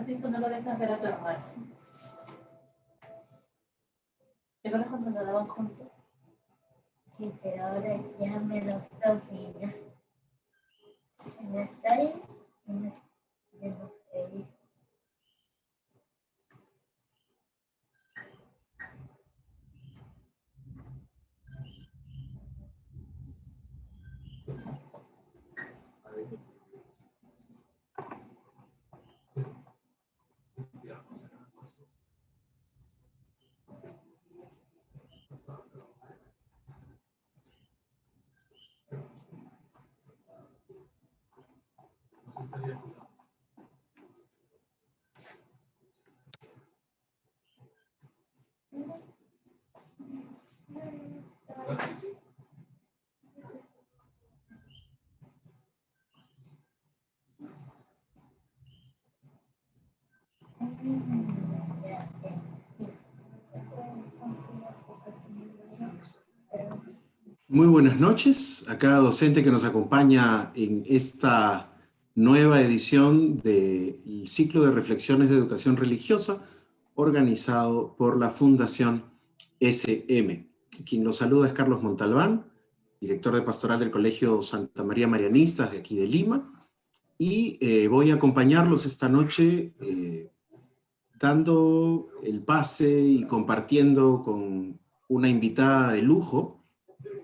Francisco no lo dejas ver a tu hermano. ¿Te acuerdas cuando nadaban juntos? Sí, pero ahora ya me los dos niños. No estoy, no estoy. Muy buenas noches a cada docente que nos acompaña en esta nueva edición del ciclo de reflexiones de educación religiosa organizado por la Fundación SM. Quien los saluda es Carlos Montalbán, director de pastoral del Colegio Santa María Marianistas de aquí de Lima, y voy a acompañarlos esta noche dando el pase y compartiendo con una invitada de lujo,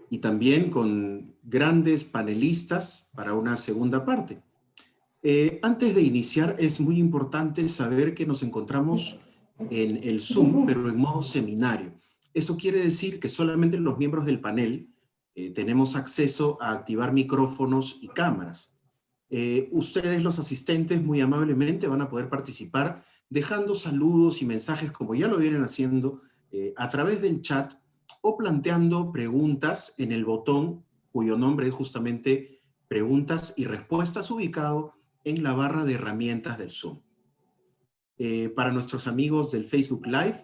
y también con grandes panelistas para una segunda parte. Antes de iniciar, es muy importante saber que nos encontramos en el Zoom, pero en modo seminario. Eso quiere decir que solamente los miembros del panel tenemos acceso a activar micrófonos y cámaras. Ustedes, los asistentes, muy amablemente van a poder participar dejando saludos y mensajes, como ya lo vienen haciendo, a través del chat, o planteando preguntas en el botón cuyo nombre es justamente preguntas y respuestas, ubicado en la barra de herramientas del Zoom. Para nuestros amigos del Facebook Live,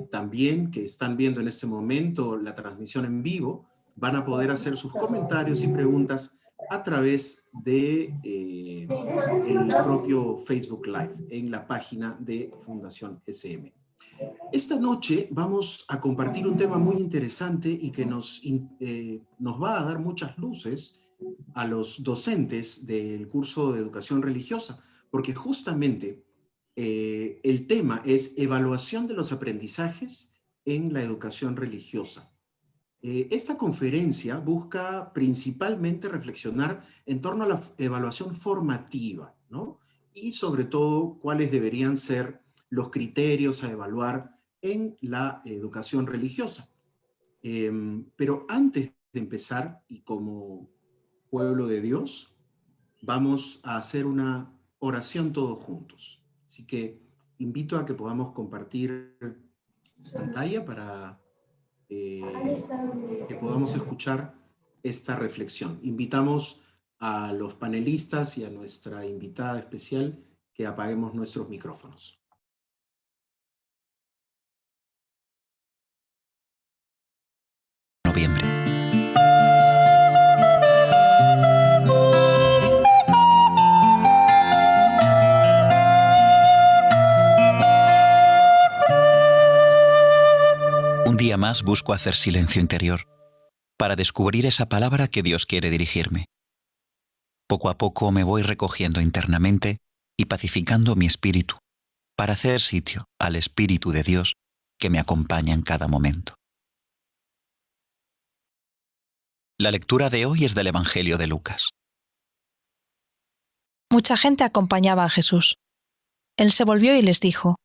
también que están viendo en este momento la transmisión en vivo, van a poder hacer sus comentarios y preguntas a través de el propio Facebook Live en la página de Fundación SM. Esta noche vamos a compartir un tema muy interesante y que nos va a dar muchas luces a los docentes del curso de educación religiosa, porque justamente el tema es evaluación de los aprendizajes en la educación religiosa. Esta conferencia busca principalmente reflexionar en torno a la evaluación formativa, ¿no? Y sobre todo cuáles deberían ser los criterios a evaluar en la educación religiosa. Pero antes de empezar, y como pueblo de Dios, vamos a hacer una oración todos juntos. Así que invito a que podamos compartir pantalla para que podamos escuchar esta reflexión. Invitamos a los panelistas y a nuestra invitada especial que apaguemos nuestros micrófonos. Noviembre. Un día más busco hacer silencio interior para descubrir esa palabra que Dios quiere dirigirme. Poco a poco me voy recogiendo internamente y pacificando mi espíritu para hacer sitio al Espíritu de Dios que me acompaña en cada momento. La lectura de hoy es del Evangelio de Lucas. Mucha gente acompañaba a Jesús. Él se volvió y les dijo: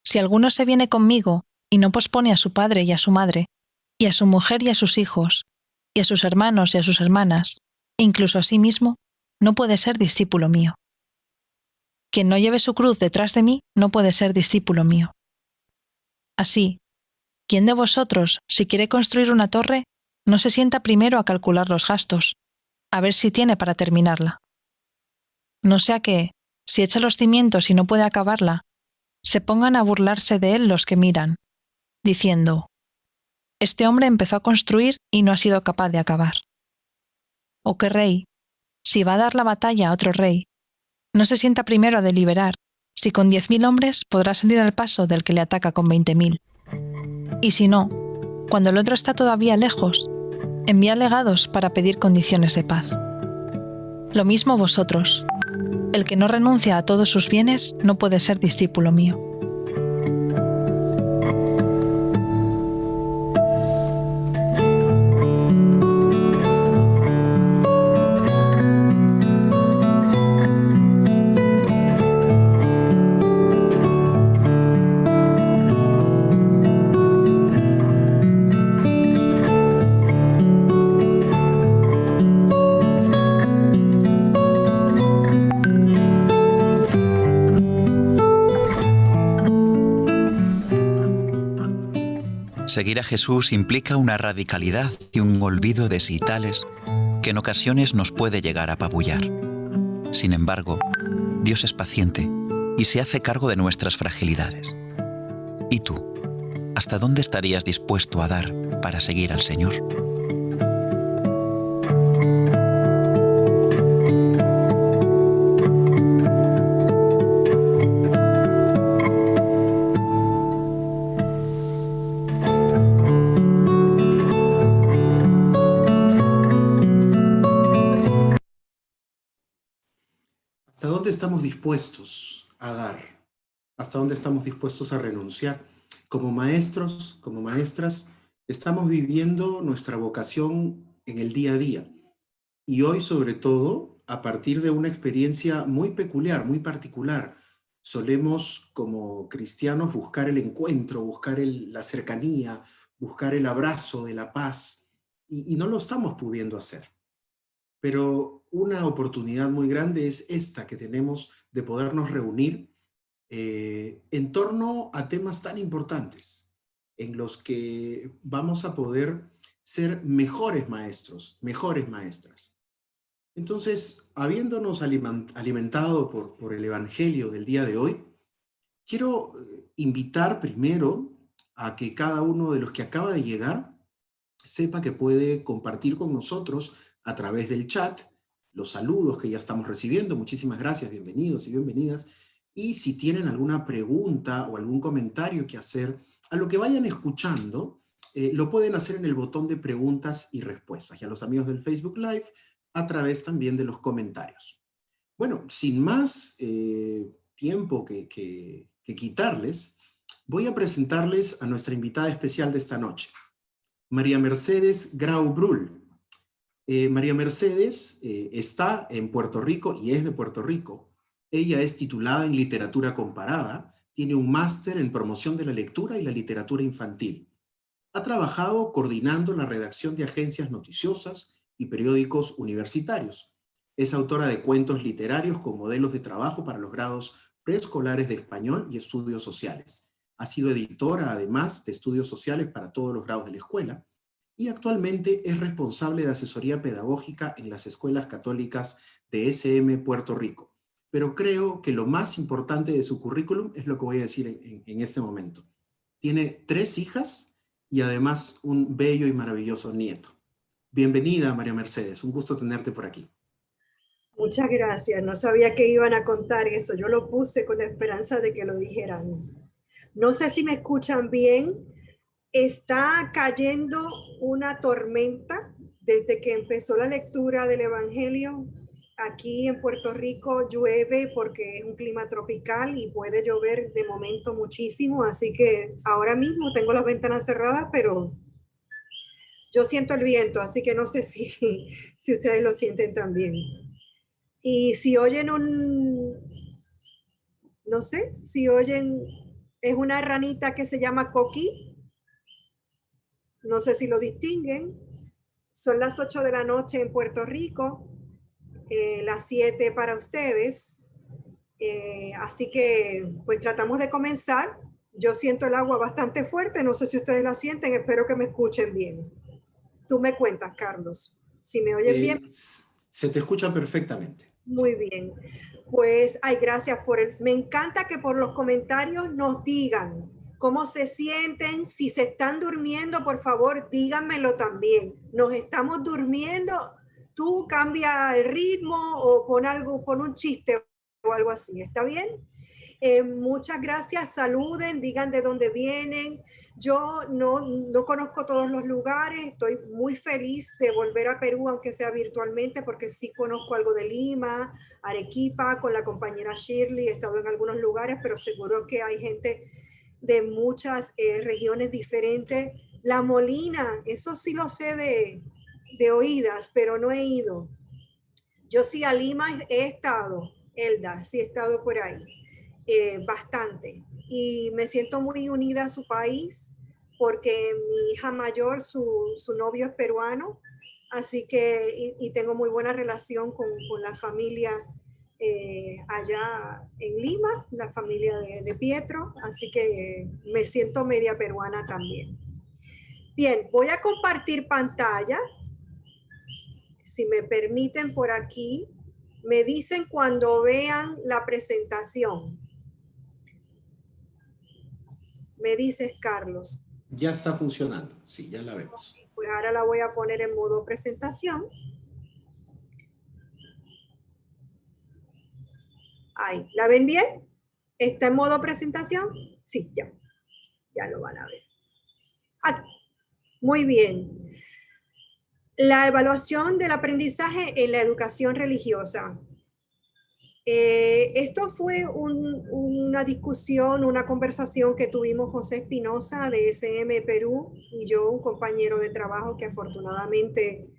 «Si alguno se viene conmigo y no pospone a su padre y a su madre, y a su mujer y a sus hijos, y a sus hermanos y a sus hermanas, e incluso a sí mismo, no puede ser discípulo mío. Quien no lleve su cruz detrás de mí no puede ser discípulo mío. Así, ¿quién de vosotros, si quiere construir una torre, no se sienta primero a calcular los gastos, a ver si tiene para terminarla? No sea que, si echa los cimientos y no puede acabarla, se pongan a burlarse de él los que miran, diciendo: este hombre empezó a construir y no ha sido capaz de acabar. ¿O qué rey, si va a dar la batalla a otro rey, no se sienta primero a deliberar Si con 10.000 hombres podrá salir al paso del que le ataca con 20.000. Y si no, cuando el otro está todavía lejos, envía legados para pedir condiciones de paz. Lo mismo vosotros. El que no renuncia a todos sus bienes no puede ser discípulo mío. Seguir a Jesús implica una radicalidad y un olvido de sí tales que en ocasiones nos puede llegar a apabullar. Sin embargo, Dios es paciente y se hace cargo de nuestras fragilidades. ¿Y tú? ¿Hasta dónde estarías dispuesto a dar para seguir al Señor? ¿Hasta dónde estamos dispuestos a dar? ¿Hasta dónde estamos dispuestos a renunciar? Como maestros, como maestras, estamos viviendo nuestra vocación en el día a día. Y hoy, sobre todo, a partir de una experiencia muy peculiar, muy particular, solemos, como cristianos, buscar el encuentro, buscar la cercanía, buscar el abrazo de la paz, y no lo estamos pudiendo hacer. Pero una oportunidad muy grande es esta que tenemos de podernos reunir en torno a temas tan importantes, en los que vamos a poder ser mejores maestros, mejores maestras. Entonces, habiéndonos alimentado por el Evangelio del día de hoy, quiero invitar primero a que cada uno de los que acaba de llegar sepa que puede compartir con nosotros a través del chat los saludos que ya estamos recibiendo. Muchísimas gracias, bienvenidos y bienvenidas. Y si tienen alguna pregunta o algún comentario que hacer a lo que vayan escuchando, lo pueden hacer en el botón de preguntas y respuestas. Y a los amigos del Facebook Live, a través también de los comentarios. Bueno, sin más tiempo que quitarles, voy a presentarles a nuestra invitada especial de esta noche, María Mercedes Grau Brull. María Mercedes está en Puerto Rico y es de Puerto Rico. Ella es titulada en literatura comparada, tiene un máster en promoción de la lectura y la literatura infantil. Ha trabajado coordinando la redacción de agencias noticiosas y periódicos universitarios. Es autora de cuentos literarios con modelos de trabajo para los grados preescolares de español y estudios sociales. Ha sido editora, además, de estudios sociales para todos los grados de la escuela, y actualmente es responsable de asesoría pedagógica en las escuelas católicas de SM Puerto Rico. Pero creo que lo más importante de su currículum es lo que voy a decir en este momento. Tiene 3 hijas y además un bello y maravilloso nieto. Bienvenida, María Mercedes, un gusto tenerte por aquí. Muchas gracias, no sabía que iban a contar eso, yo lo puse con la esperanza de que lo dijeran. No sé si me escuchan bien. Está cayendo una tormenta desde que empezó la lectura del Evangelio. Aquí en Puerto Rico llueve porque es un clima tropical y puede llover de momento muchísimo, así que ahora mismo tengo las ventanas cerradas, pero yo siento el viento, así que no sé si ustedes lo sienten también. Y si oyen no sé, si oyen, es una ranita que se llama coquí. No sé si lo distinguen. Son las 8 de la noche en Puerto Rico, las 7 para ustedes. Así que pues tratamos de comenzar. Yo siento el agua bastante fuerte, no sé si ustedes la sienten, espero que me escuchen bien. Tú me cuentas, Carlos, si me oyen bien. Se te escucha perfectamente. Muy bien. Pues, gracias me encanta que por los comentarios nos digan cómo se sienten, si se están durmiendo, por favor, díganmelo también. Nos estamos durmiendo, tú cambia el ritmo o pon un chiste o algo así, ¿está bien? Muchas gracias, saluden, digan de dónde vienen. Yo no conozco todos los lugares, estoy muy feliz de volver a Perú, aunque sea virtualmente, porque sí conozco algo de Lima, Arequipa, con la compañera Shirley, he estado en algunos lugares, pero seguro que hay gente de muchas regiones diferentes. La Molina, eso sí lo sé de oídas, pero no he ido. Yo sí a Lima he estado, Elda, sí he estado por ahí, bastante. Y me siento muy unida a su país porque mi hija mayor, su novio es peruano, así que, y tengo muy buena relación con la familia allá en Lima, la familia de Pietro, así que me siento media peruana también. Bien, voy a compartir pantalla. Si me permiten por aquí, me dicen cuando vean la presentación. Me dices, Carlos. Ya está funcionando, sí, ya la vemos. Pues ahora la voy a poner en modo presentación. Ahí, ¿la ven bien? ¿Está en modo presentación? Sí, ya lo van a ver. Ah, muy bien. La evaluación del aprendizaje en la educación religiosa. Esto fue una discusión, una conversación que tuvimos José Espinosa de SM Perú y yo, un compañero de trabajo que afortunadamente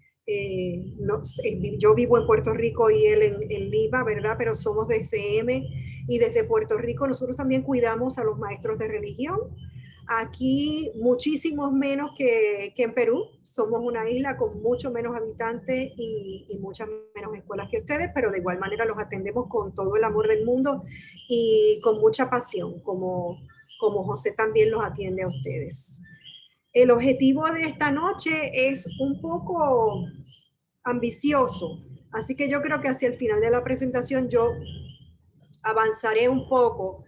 yo vivo en Puerto Rico y él en Lima, ¿verdad? Pero somos de SM y desde Puerto Rico nosotros también cuidamos a los maestros de religión. Aquí muchísimos menos que en Perú. Somos una isla con mucho menos habitantes y muchas menos escuelas que ustedes, pero de igual manera los atendemos con todo el amor del mundo y con mucha pasión, como José también los atiende a ustedes. El objetivo de esta noche es un poco ambicioso, así que yo creo que hacia el final de la presentación yo avanzaré un poco.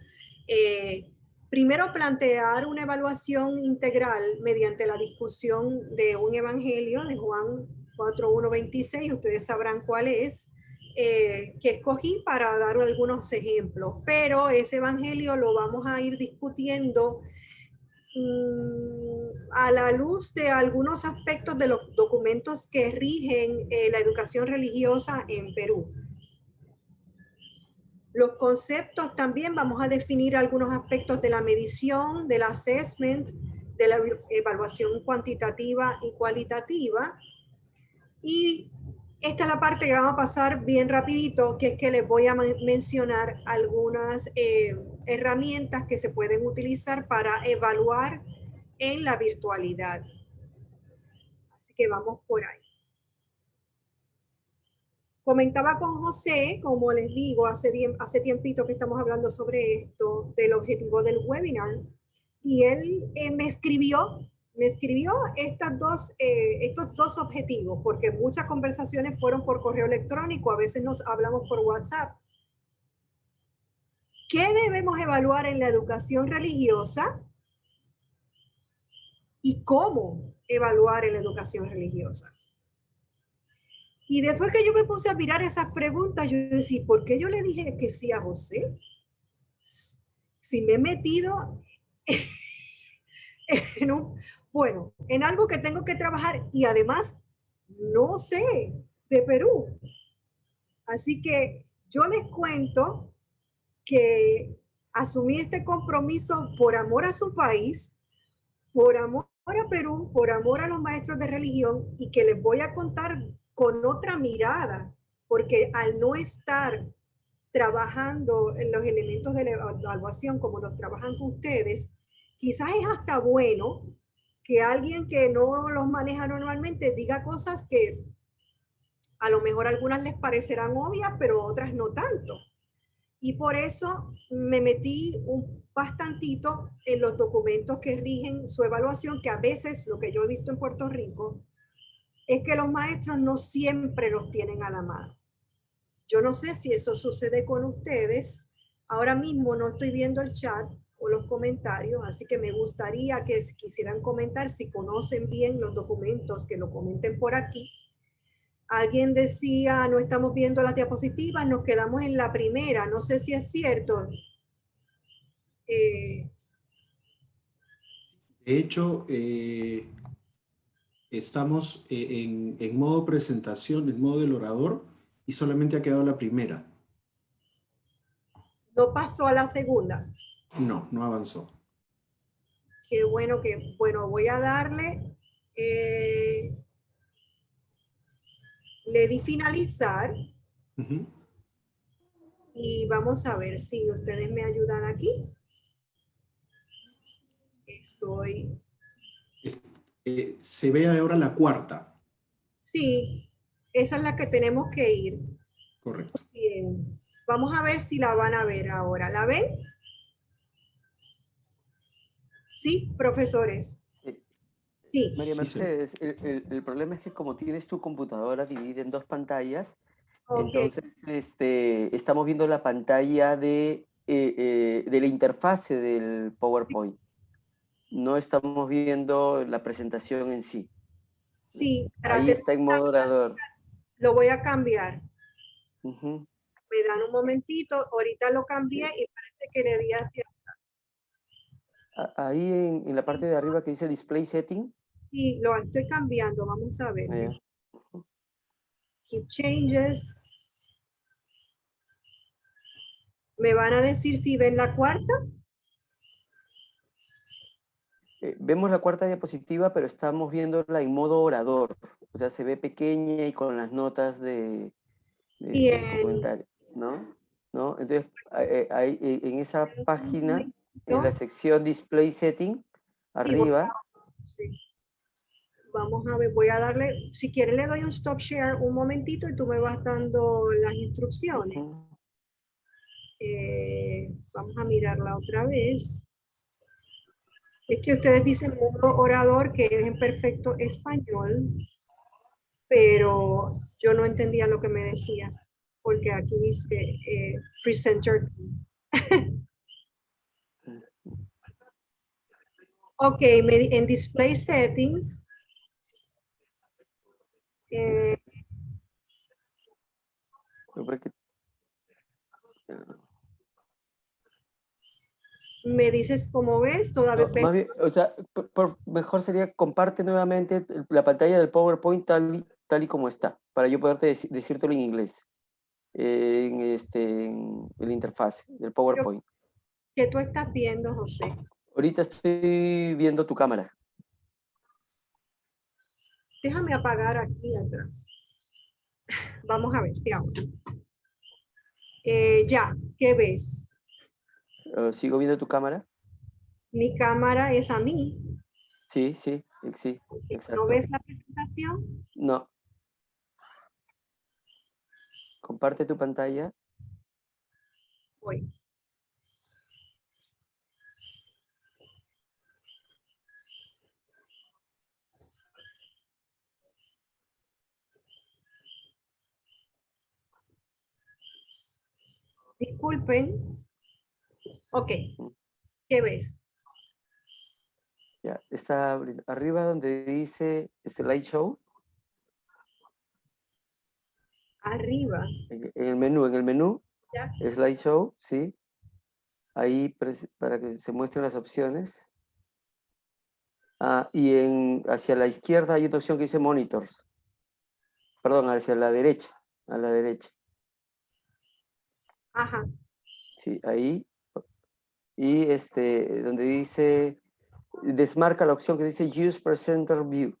Primero, plantear una evaluación integral mediante la discusión de un evangelio de Juan 4:1-26, ustedes sabrán cuál es, que escogí para dar algunos ejemplos, pero ese evangelio lo vamos a ir discutiendo a la luz de algunos aspectos de los documentos que rigen la educación religiosa en Perú. Los conceptos también vamos a definir algunos aspectos de la medición, del assessment, de la evaluación cuantitativa y cualitativa. Y esta es la parte que vamos a pasar bien rapidito, que es que les voy a mencionar algunas herramientas que se pueden utilizar para evaluar en la virtualidad. Así que vamos por ahí. Comentaba con José, como les digo, hace tiempito que estamos hablando sobre esto, del objetivo del webinar, y él me escribió estos dos objetivos, porque muchas conversaciones fueron por correo electrónico, a veces nos hablamos por WhatsApp. ¿Qué debemos evaluar en la educación religiosa? ¿Y cómo evaluar en la educación religiosa? Y después que yo me puse a mirar esas preguntas, yo decía, ¿por qué yo le dije que sí a José? Si me he metido en algo que tengo que trabajar y además no sé de Perú. Así que yo les cuento que asumí este compromiso por amor a su país, por amor a Perú, por amor a los maestros de religión, y que les voy a contar con otra mirada, porque al no estar trabajando en los elementos de la evaluación como los trabajan ustedes, quizás es hasta bueno que alguien que no los maneja normalmente diga cosas que a lo mejor algunas les parecerán obvias, pero otras no tanto. Y por eso me metí bastantito en los documentos que rigen su evaluación, que a veces lo que yo he visto en Puerto Rico es que los maestros no siempre los tienen a la mano. Yo no sé si eso sucede con ustedes. Ahora mismo no estoy viendo el chat o los comentarios, así que me gustaría que quisieran comentar si conocen bien los documentos, que lo comenten por aquí. Alguien decía, no estamos viendo las diapositivas, nos quedamos en la primera. No sé si es cierto. De hecho, estamos en modo presentación, en modo del orador, y solamente ha quedado la primera. No pasó a la segunda. No, no avanzó. Qué bueno que, bueno, voy a darle, le di finalizar Ujú. y vamos a ver si ustedes me ayudan aquí. Estoy, Se ve ahora la cuarta. sí, esa es la que tenemos que ir. Correcto. Bien, vamos a ver si la van a ver ahora. ¿La ven? Sí, profesores. Sí. Sí. María Sí, se ve. Mercedes, el problema es que como tienes tu computadora dividida en dos pantallas, Ok. entonces estamos viendo la pantalla de la interfase del PowerPoint. No estamos viendo la presentación en sí. Sí, Ahí está en modo orador. lo voy a cambiar. Ujú. Me dan un momentito, ahorita lo cambié y parece que le di hacia atrás. Ahí en la parte de arriba que dice Display Setting. Sí, lo estoy cambiando, vamos a ver. Ya. Keep changes. ¿Me van a decir si ven la cuarta? Vemos la cuarta diapositiva, pero estamos viéndola en modo orador. O sea, se ve pequeña y con las notas de Bien. comentario, ¿no? ¿No? Entonces, en esa página, en ¿No? la sección Display Setting, Sí, arriba, sí. Vamos a ver, voy a darle, si quieres le doy un stop share un momentito y tú me vas dando las instrucciones. ujú, Vamos a mirarla otra vez. Es que ustedes dicen modo orador, que es en perfecto español, pero yo no entendía lo que me decías, porque aquí dice presenter. Ok, en display settings, porque, me dices cómo ves, todavía no, más bien, o sea, mejor sería comparte nuevamente la pantalla del PowerPoint tal y como está, para yo poderte decírtelo en inglés, en la interfaz del PowerPoint. ¿Qué tú estás viendo, José? Ahorita estoy viendo tu cámara. Déjame apagar aquí atrás. Vamos a ver, ¿qué hago? Ya, ¿qué ves? ¿Sigo viendo tu cámara? Mi cámara es a mí. Sí, sí, sí, ¿No exacto. ves la presentación? No. Comparte tu pantalla. Voy. Disculpen. Ok, ¿qué ves? Ya, está arriba donde dice Slideshow. Arriba. En el menú, ¿Ya? Slideshow, sí. Ahí para que se muestren las opciones. Y hacia la izquierda hay una opción que dice Monitors. Perdón, hacia la derecha. A la derecha. Ajá. Sí, ahí. Y donde dice, desmarca la opción que dice Use Presenter View.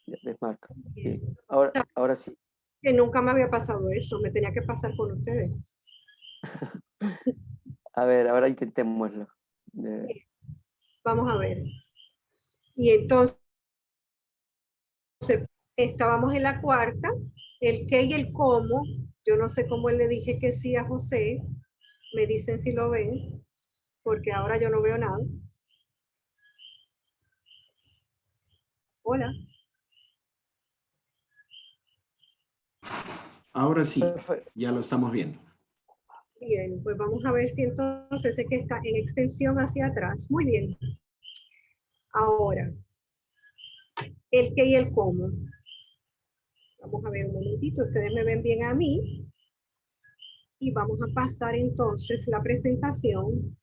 Ya, desmarca. Bien. Ahora sí. Que nunca me había pasado eso, me tenía que pasar con ustedes. A ver, ahora intentémoslo. Vamos a ver. Y entonces, estábamos en la cuarta, el qué y el cómo. Yo no sé cómo le dije que sí a José. Me dicen si lo ven, porque ahora yo no veo nada. Hola. Ahora sí, Perfecto. ya lo estamos viendo. Bien, pues vamos a ver si entonces ese que está en extensión hacia atrás. Muy bien. Ahora, el qué y el cómo. Vamos a ver un momentito, ustedes me ven bien a mí. Y vamos a pasar entonces la presentación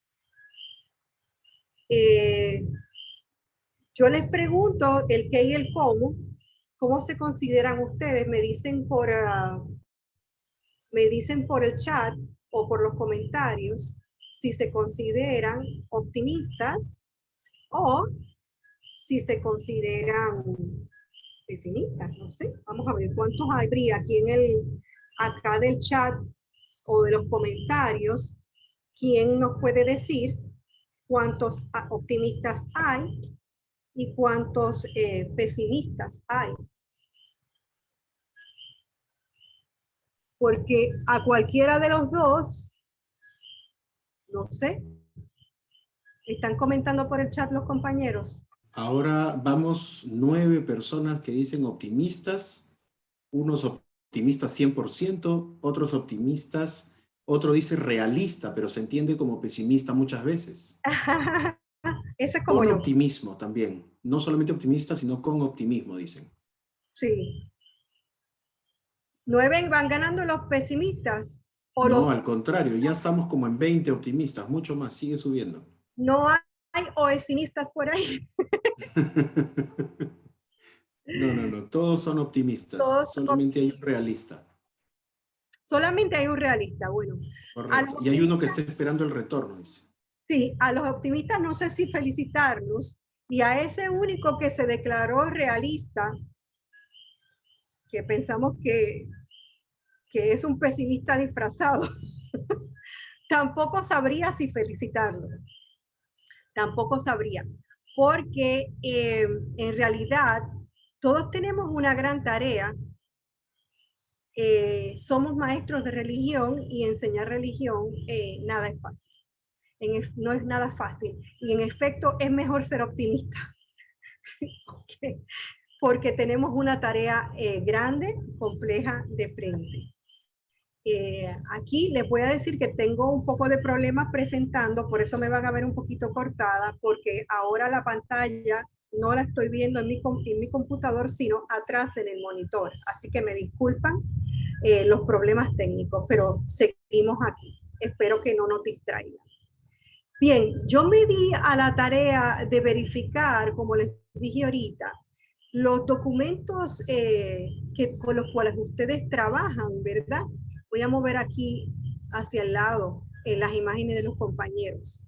Yo les pregunto el qué y el cómo se consideran ustedes. Me dicen por el chat o por los comentarios si se consideran optimistas o si se consideran pesimistas, no sé. Vamos a ver cuántos habría aquí acá del chat o de los comentarios. ¿Quién nos puede decir cuántos optimistas hay y cuántos pesimistas hay? Porque a cualquiera de los dos, no sé, están comentando por el chat los compañeros. Ahora vamos 9 personas que dicen optimistas, unos optimistas 100%, otros optimistas, otro dice realista, pero se entiende como pesimista muchas veces. Ese es como Con yo. optimismo también, no solamente optimista, sino con optimismo, dicen. Sí. 9 van ganando los pesimistas. O No, los, al contrario, ya estamos como en 20 optimistas, mucho más, sigue subiendo. no hay pesimistas por ahí. No, todos son optimistas, Todos, solamente hay un realista. solamente hay un realista. Bueno, Correcto, y hay uno que está esperando el retorno, dice. sí, a los optimistas no sé si felicitarlos, y a ese único que se declaró realista, que pensamos que es un pesimista disfrazado, tampoco sabría si felicitarlo. Tampoco sabría, porque en realidad todos tenemos una gran tarea. Somos maestros de religión y enseñar religión nada es fácil. No es nada fácil. Y en efecto es mejor ser optimista. Okay. Porque tenemos una tarea grande, compleja de frente. Aquí les voy a decir que tengo un poco de problemas presentando, por eso me van a ver un poquito cortada, porque ahora la pantalla no la estoy viendo en mi computador, sino atrás en el monitor. Así que me disculpan los problemas técnicos, pero seguimos aquí. Espero que no nos distraigan. Bien, yo me di a la tarea de verificar, como les dije ahorita, los documentos con los cuales ustedes trabajan, ¿verdad? Voy a mover aquí hacia el lado en las imágenes de los compañeros.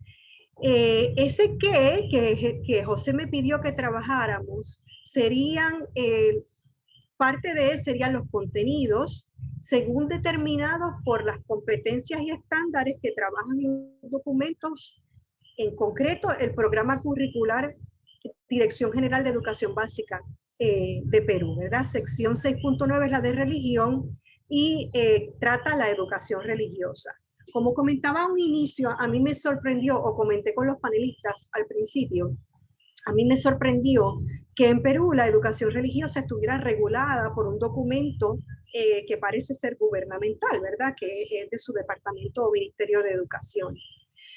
Ese que José me pidió que trabajáramos, parte de él serían los contenidos, según determinados por las competencias y estándares que trabajan los documentos, en concreto el programa curricular Dirección General de Educación Básica de Perú, ¿verdad? Sección 6.9 es la de religión y trata la educación religiosa. Como comentaba a un inicio, a mí me sorprendió, o comenté con los panelistas al principio, a mí me sorprendió que en Perú la educación religiosa estuviera regulada por un documento que parece ser gubernamental, ¿verdad? Que es de su departamento o Ministerio de Educación.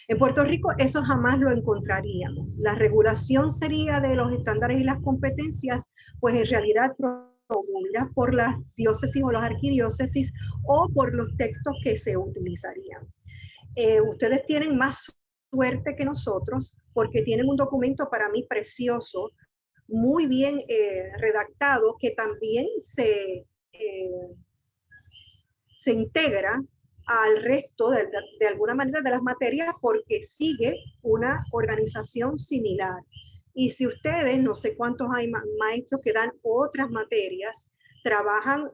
En Puerto Rico eso jamás lo encontraríamos. La regulación sería de los estándares y las competencias, pues en realidad promovidas por las diócesis o las arquidiócesis o por los textos que se utilizarían. Ustedes tienen más suerte que nosotros porque tienen un documento para mí precioso, muy bien redactado, que también se integra al resto de alguna manera de las materias porque sigue una organización similar. Y si ustedes, no sé cuántos hay maestros que dan otras materias, trabajan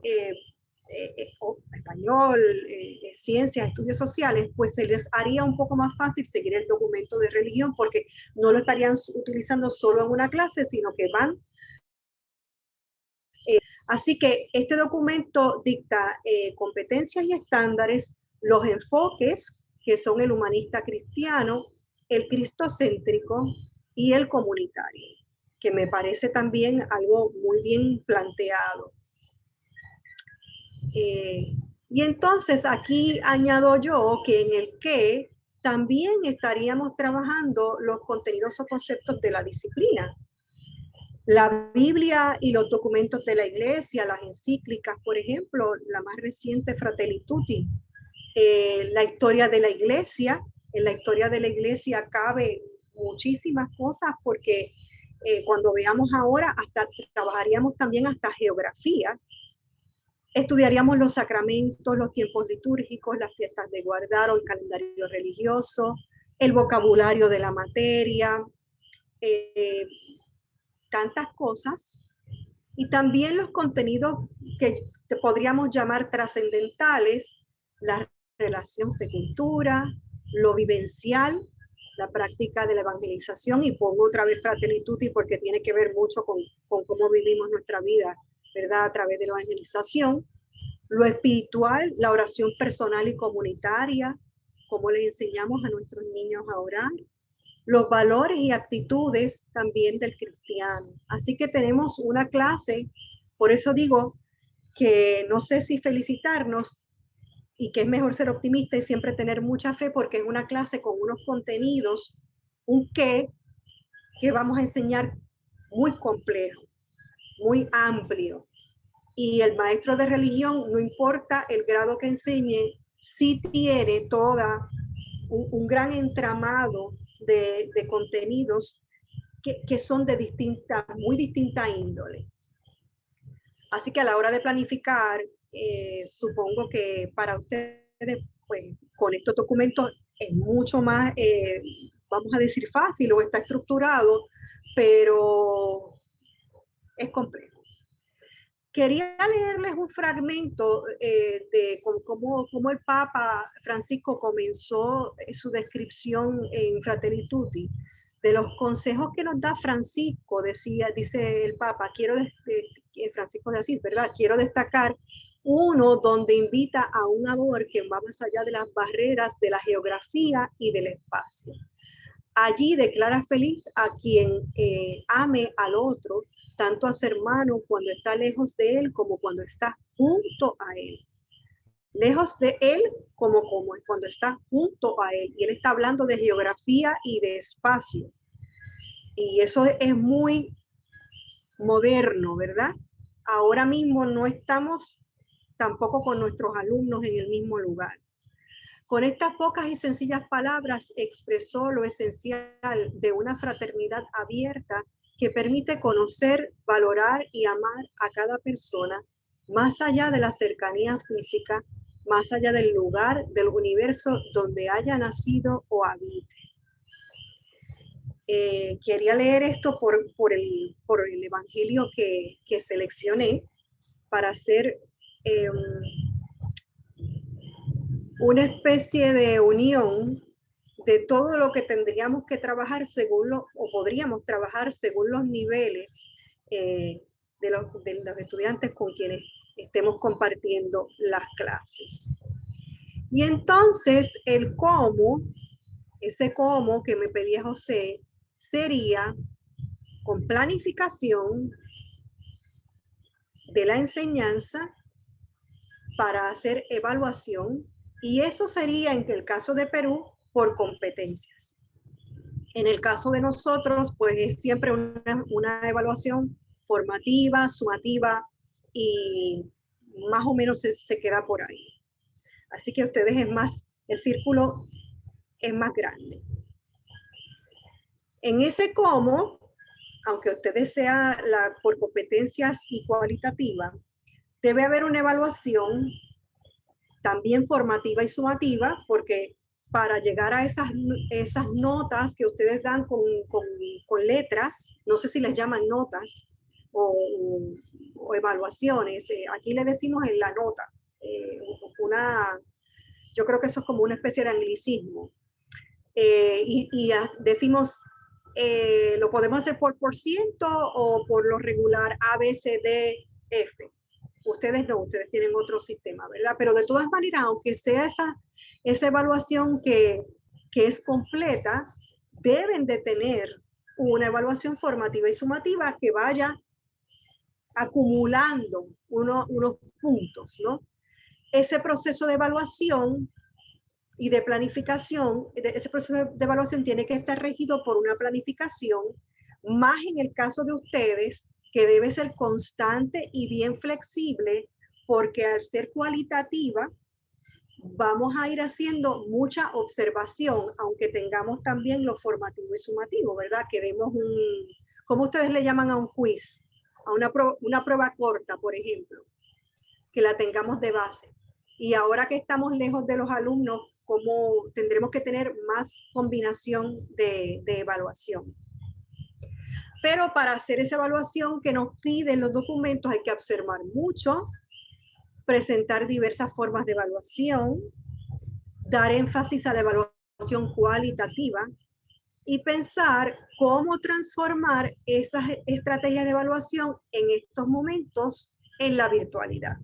español, ciencias, estudios sociales, pues se les haría un poco más fácil seguir el documento de religión porque no lo estarían utilizando solo en una clase, sino que van. Así que este documento dicta competencias y estándares, los enfoques, que son el humanista cristiano, el cristocéntrico y el comunitario, que me parece también algo muy bien planteado. Y entonces aquí añado yo que en el que también estaríamos trabajando los contenidos o conceptos de la disciplina. La Biblia y los documentos de la Iglesia, las encíclicas, por ejemplo, la más reciente Fratelli Tutti, la historia de la Iglesia. En la historia de la Iglesia cabe muchísimas cosas porque cuando veamos ahora, hasta trabajaríamos también hasta geografía. Estudiaríamos los sacramentos, los tiempos litúrgicos, las fiestas de guardar o el calendario religioso, el vocabulario de la materia, tantas cosas. Y también los contenidos que podríamos llamar trascendentales, la relación de cultura, lo vivencial, la práctica de la evangelización, y pongo otra vez Fratelli Tutti porque tiene que ver mucho con cómo vivimos nuestra vida, ¿verdad? A través de la evangelización. Lo espiritual, la oración personal y comunitaria, cómo les enseñamos a nuestros niños a orar. Los valores y actitudes también del cristiano. Así que tenemos una clase, por eso digo que no sé si felicitarnos y que es mejor ser optimista y siempre tener mucha fe, porque es una clase con unos contenidos, un qué, que vamos a enseñar muy complejo, muy amplio. Y el maestro de religión, no importa el grado que enseñe, sí tiene toda un gran entramado de contenidos que son de muy distinta índole. Así que a la hora de planificar, supongo que para ustedes, pues, con estos documentos es mucho más, vamos a decir, fácil o está estructurado, pero es complejo. Quería leerles un fragmento de cómo el Papa Francisco comenzó su descripción en Fratelli Tutti, de los consejos que nos da Francisco, dice el Papa, Francisco de Asís, ¿verdad? Quiero destacar uno donde invita a un amor que va más allá de las barreras de la geografía y del espacio. Allí declara feliz a quien ame al otro, tanto a su hermano cuando está lejos de él como cuando está junto a él. Lejos de él como cuando está junto a él. Y él está hablando de geografía y de espacio. Y eso es muy moderno, ¿verdad? Ahora mismo no estamos tampoco con nuestros alumnos en el mismo lugar. Con estas pocas y sencillas palabras expresó lo esencial de una fraternidad abierta que permite conocer, valorar y amar a cada persona, más allá de la cercanía física, más allá del lugar del universo donde haya nacido o habite. Quería leer esto por el evangelio que seleccioné para hacer una especie de unión de todo lo que tendríamos que trabajar o podríamos trabajar según los niveles de los estudiantes con quienes estemos compartiendo las clases. Y entonces el cómo, ese cómo que me pedía José, sería con planificación de la enseñanza para hacer evaluación, y eso sería en el caso de Perú por competencias. En el caso de nosotros, pues es siempre una evaluación formativa, sumativa, y más o menos se queda por ahí. Así que ustedes el círculo es más grande. En ese cómo, aunque ustedes sea por competencias y cualitativa, debe haber una evaluación también formativa y sumativa, porque para llegar a esas notas que ustedes dan con letras, no sé si les llaman notas o evaluaciones, aquí le decimos en la nota, yo creo que eso es como una especie de anglicismo, y decimos, lo podemos hacer por ciento o por lo regular A, B, C, D, F. Ustedes no, ustedes tienen otro sistema, ¿verdad? Pero de todas maneras, aunque sea esa evaluación que es completa, deben de tener una evaluación formativa y sumativa que vaya acumulando unos puntos, ¿no? Ese proceso de evaluación y de planificación, ese proceso de evaluación tiene que estar regido por una planificación, más en el caso de ustedes, que debe ser constante y bien flexible, porque al ser cualitativa, vamos a ir haciendo mucha observación, aunque tengamos también lo formativo y sumativo, ¿verdad? Que demos ¿cómo ustedes le llaman a un quiz? A una prueba corta, por ejemplo, que la tengamos de base. Y ahora que estamos lejos de los alumnos, ¿cómo tendremos que tener más combinación de evaluación? Pero para hacer esa evaluación que nos piden los documentos hay que observar mucho, presentar diversas formas de evaluación, dar énfasis a la evaluación cualitativa y pensar cómo transformar esas estrategias de evaluación en estos momentos en la virtualidad.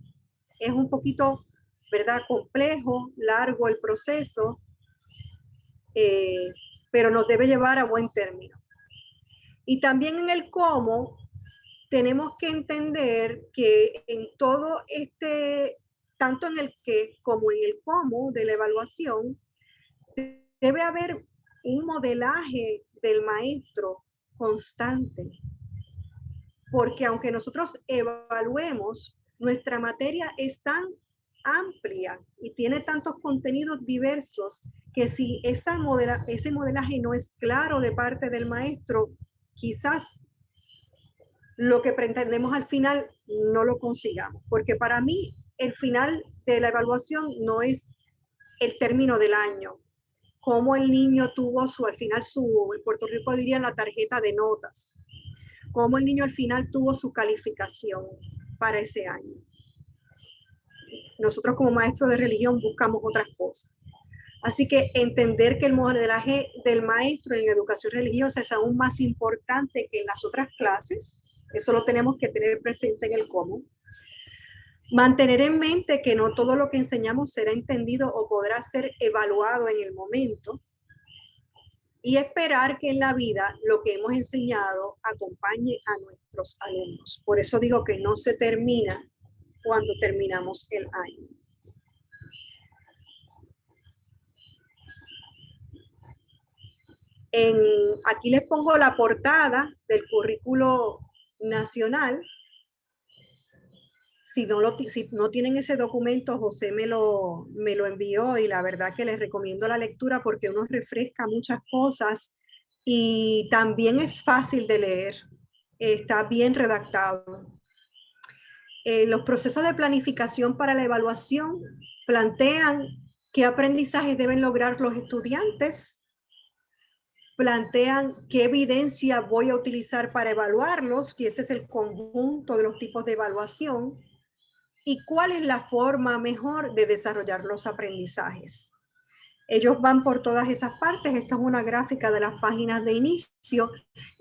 Es un poquito, ¿verdad?, complejo, largo el proceso, pero nos debe llevar a buen término. Y también en el cómo tenemos que entender que en todo tanto en el qué como en el cómo de la evaluación, debe haber un modelaje del maestro constante. Porque aunque nosotros evaluemos, nuestra materia es tan amplia y tiene tantos contenidos diversos que si ese modelaje no es claro de parte del maestro, quizás lo que pretendemos al final no lo consigamos. Porque para mí el final de la evaluación no es el término del año, cómo el niño tuvo al final en Puerto Rico dirían la tarjeta de notas, cómo el niño al final tuvo su calificación para ese año. Nosotros como maestros de religión buscamos otras cosas. Así que entender que el modelaje del maestro en educación religiosa es aún más importante que en las otras clases, eso lo tenemos que tener presente en el cómo. Mantener en mente que no todo lo que enseñamos será entendido o podrá ser evaluado en el momento. Y esperar que en la vida lo que hemos enseñado acompañe a nuestros alumnos. Por eso digo que no se termina cuando terminamos el año. Aquí les pongo la portada del currículo nacional. Si no tienen ese documento, José me lo envió y la verdad que les recomiendo la lectura porque uno refresca muchas cosas y también es fácil de leer, está bien redactado. Los procesos de planificación para la evaluación plantean qué aprendizajes deben lograr los estudiantes, plantean qué evidencia voy a utilizar para evaluarlos, que ese es el conjunto de los tipos de evaluación, y cuál es la forma mejor de desarrollar los aprendizajes. Ellos van por todas esas partes. Esta es una gráfica de las páginas de inicio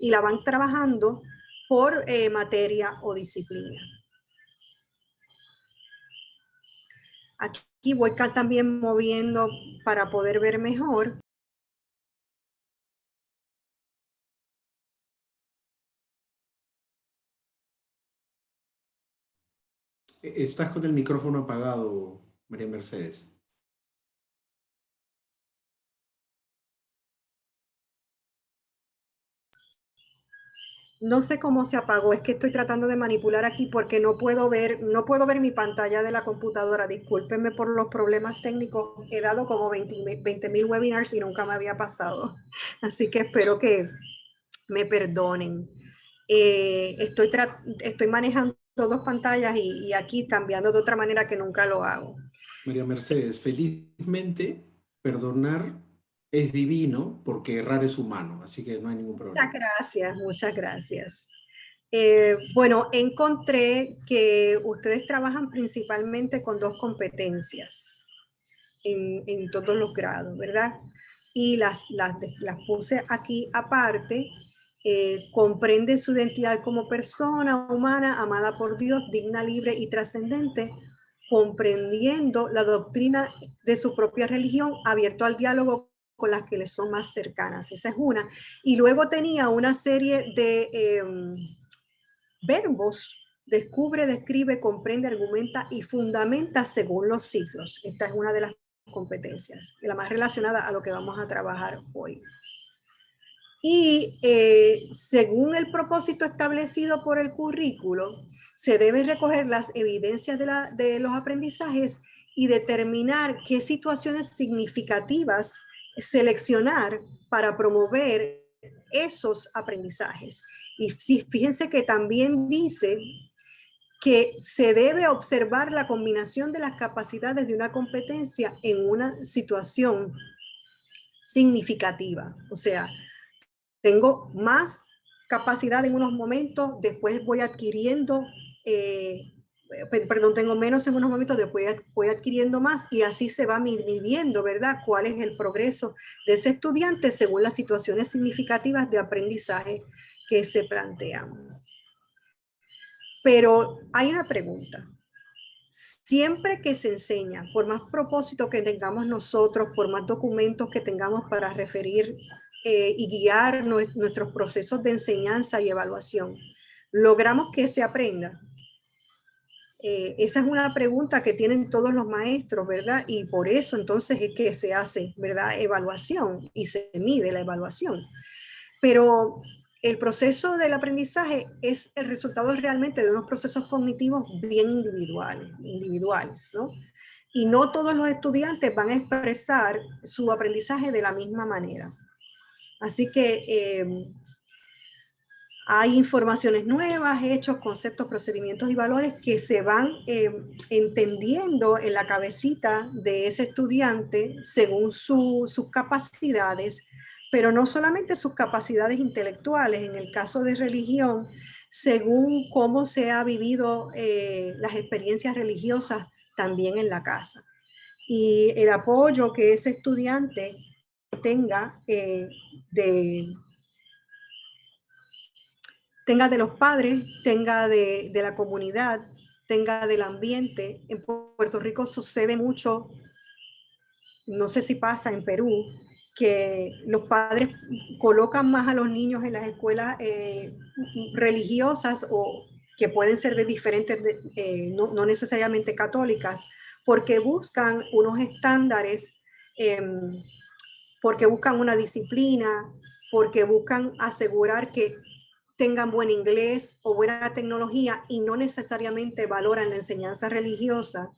y la van trabajando por materia o disciplina. Aquí voy también moviendo para poder ver mejor. Estás con el micrófono apagado, María Mercedes. No sé cómo se apagó, es que estoy tratando de manipular aquí porque no puedo ver mi pantalla de la computadora. Discúlpenme por los problemas técnicos. He dado como 20,000 webinars y nunca me había pasado. Así que espero que me perdonen. Estoy manejando dos pantallas y aquí cambiando de otra manera que nunca lo hago. María Mercedes, felizmente perdonar es divino porque errar es humano, así que no hay ningún problema. Muchas gracias. Bueno, encontré que ustedes trabajan principalmente con dos competencias en todos los grados, ¿verdad? Y las puse aquí aparte. Comprende su identidad como persona humana, amada por Dios, digna, libre y trascendente, comprendiendo la doctrina de su propia religión, abierto al diálogo con las que le son más cercanas. Esa es una. Y luego tenía una serie de verbos: descubre, describe, comprende, argumenta y fundamenta según los siglos. Esta es una de las competencias, la más relacionada a lo que vamos a trabajar hoy. Y según el propósito establecido por el currículo, se deben recoger las evidencias de los aprendizajes y determinar qué situaciones significativas seleccionar para promover esos aprendizajes. Y fíjense que también dice que se debe observar la combinación de las capacidades de una competencia en una situación significativa. O sea, tengo más capacidad en unos momentos, después voy adquiriendo, tengo menos en unos momentos, después voy adquiriendo más, y así se va midiendo, ¿verdad?, cuál es el progreso de ese estudiante según las situaciones significativas de aprendizaje que se plantean. Pero hay una pregunta. Siempre que se enseña, por más propósito que tengamos nosotros, por más documentos que tengamos para referir y guiar nuestros procesos de enseñanza y evaluación, ¿logramos que se aprenda? Esa es una pregunta que tienen todos los maestros, ¿verdad? Y por eso entonces es que se hace, ¿verdad?, evaluación y se mide la evaluación. Pero el proceso del aprendizaje es el resultado realmente de unos procesos cognitivos bien individuales, ¿no? Y no todos los estudiantes van a expresar su aprendizaje de la misma manera. Así que hay informaciones nuevas, hechos, conceptos, procedimientos y valores que se van entendiendo en la cabecita de ese estudiante según sus capacidades, pero no solamente sus capacidades intelectuales, en el caso de religión, según cómo se ha vivido las experiencias religiosas también en la casa. Y el apoyo que ese estudiante tenga tenga de los padres, tenga de la comunidad, tenga del ambiente. En Puerto Rico sucede mucho, no sé si pasa en Perú, que los padres colocan más a los niños en las escuelas religiosas, o que pueden ser de diferentes, no necesariamente católicas, porque buscan unos estándares, porque buscan una disciplina, porque buscan asegurar que tengan buen inglés o buena tecnología, y no necesariamente valoran la enseñanza religiosa,